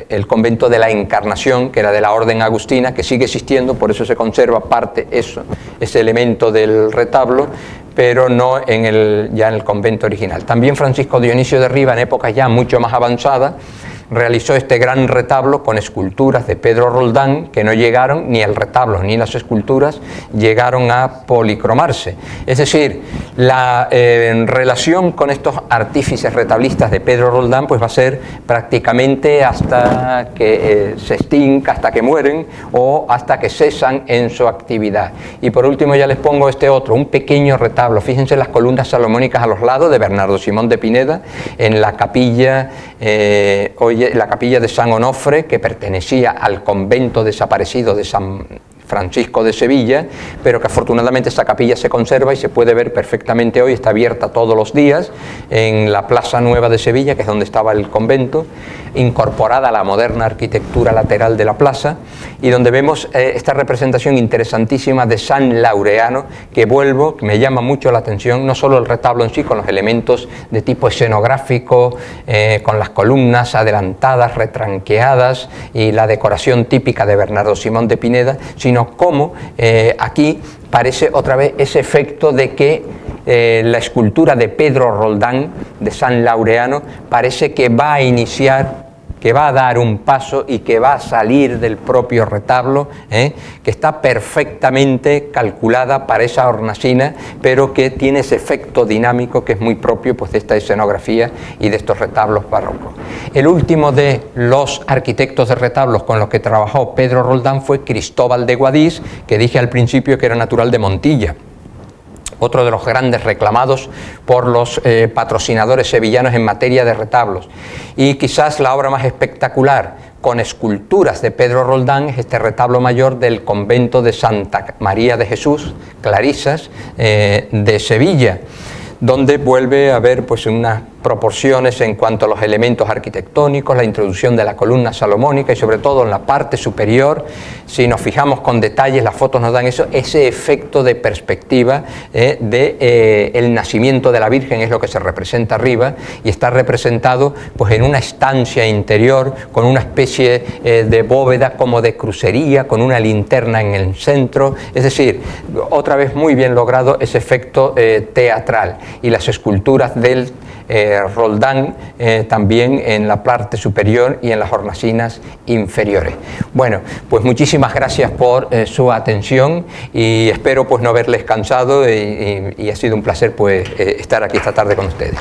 el convento de la Encarnación, que era de la orden agustina, que sigue existiendo, por eso se conserva parte ese elemento del retablo, pero no ya en el convento original. También Francisco Dionisio de Riva, en épocas ya mucho más avanzadas, realizó este gran retablo con esculturas de Pedro Roldán que no llegaron, ni el retablo ni las esculturas llegaron a policromarse. Es decir, la relación con estos artífices retablistas de Pedro Roldán pues va a ser prácticamente hasta que se extinga, hasta que mueren o hasta que cesan en su actividad. Y por último ya les pongo este otro, un pequeño retablo. Fíjense las columnas salomónicas a los lados de Bernardo Simón de Pineda en la capilla la capilla de San Onofre, que pertenecía al convento desaparecido de San Francisco de Sevilla, pero que afortunadamente esta capilla se conserva y se puede ver perfectamente hoy, está abierta todos los días en la Plaza Nueva de Sevilla, que es donde estaba el convento, incorporada a la moderna arquitectura lateral de la plaza, y donde vemos esta representación interesantísima de San Laureano, que me llama mucho la atención, no solo el retablo en sí, con los elementos de tipo escenográfico, con las columnas adelantadas, retranqueadas, y la decoración típica de Bernardo Simón de Pineda, sino cómo aquí parece otra vez ese efecto de que la escultura de Pedro Roldán, de San Laureano, parece que va a iniciar que va a dar un paso y que va a salir del propio retablo, que está perfectamente calculada para esa hornacina, pero que tiene ese efecto dinámico que es muy propio pues, de esta escenografía y de estos retablos barrocos. El último de los arquitectos de retablos con los que trabajó Pedro Roldán fue Cristóbal de Guadix, que dije al principio que era natural de Montilla, otro de los grandes reclamados por los patrocinadores sevillanos en materia de retablos. Y quizás la obra más espectacular con esculturas de Pedro Roldán es este retablo mayor del convento de Santa María de Jesús, Clarisas, de Sevilla, donde vuelve a haber pues, unas proporciones en cuanto a los elementos arquitectónicos, la introducción de la columna salomónica y sobre todo en la parte superior, si nos fijamos con detalles, las fotos nos dan eso, ese efecto de perspectiva el nacimiento de la Virgen es lo que se representa arriba y está representado pues, en una estancia interior con una especie de bóveda como de crucería, con una linterna en el centro, es decir, otra vez muy bien logrado ese efecto teatral y las esculturas del Roldán también en la parte superior y en las hornacinas inferiores. Bueno, pues muchísimas gracias por su atención y espero pues no haberles cansado y ha sido un placer pues estar aquí esta tarde con ustedes.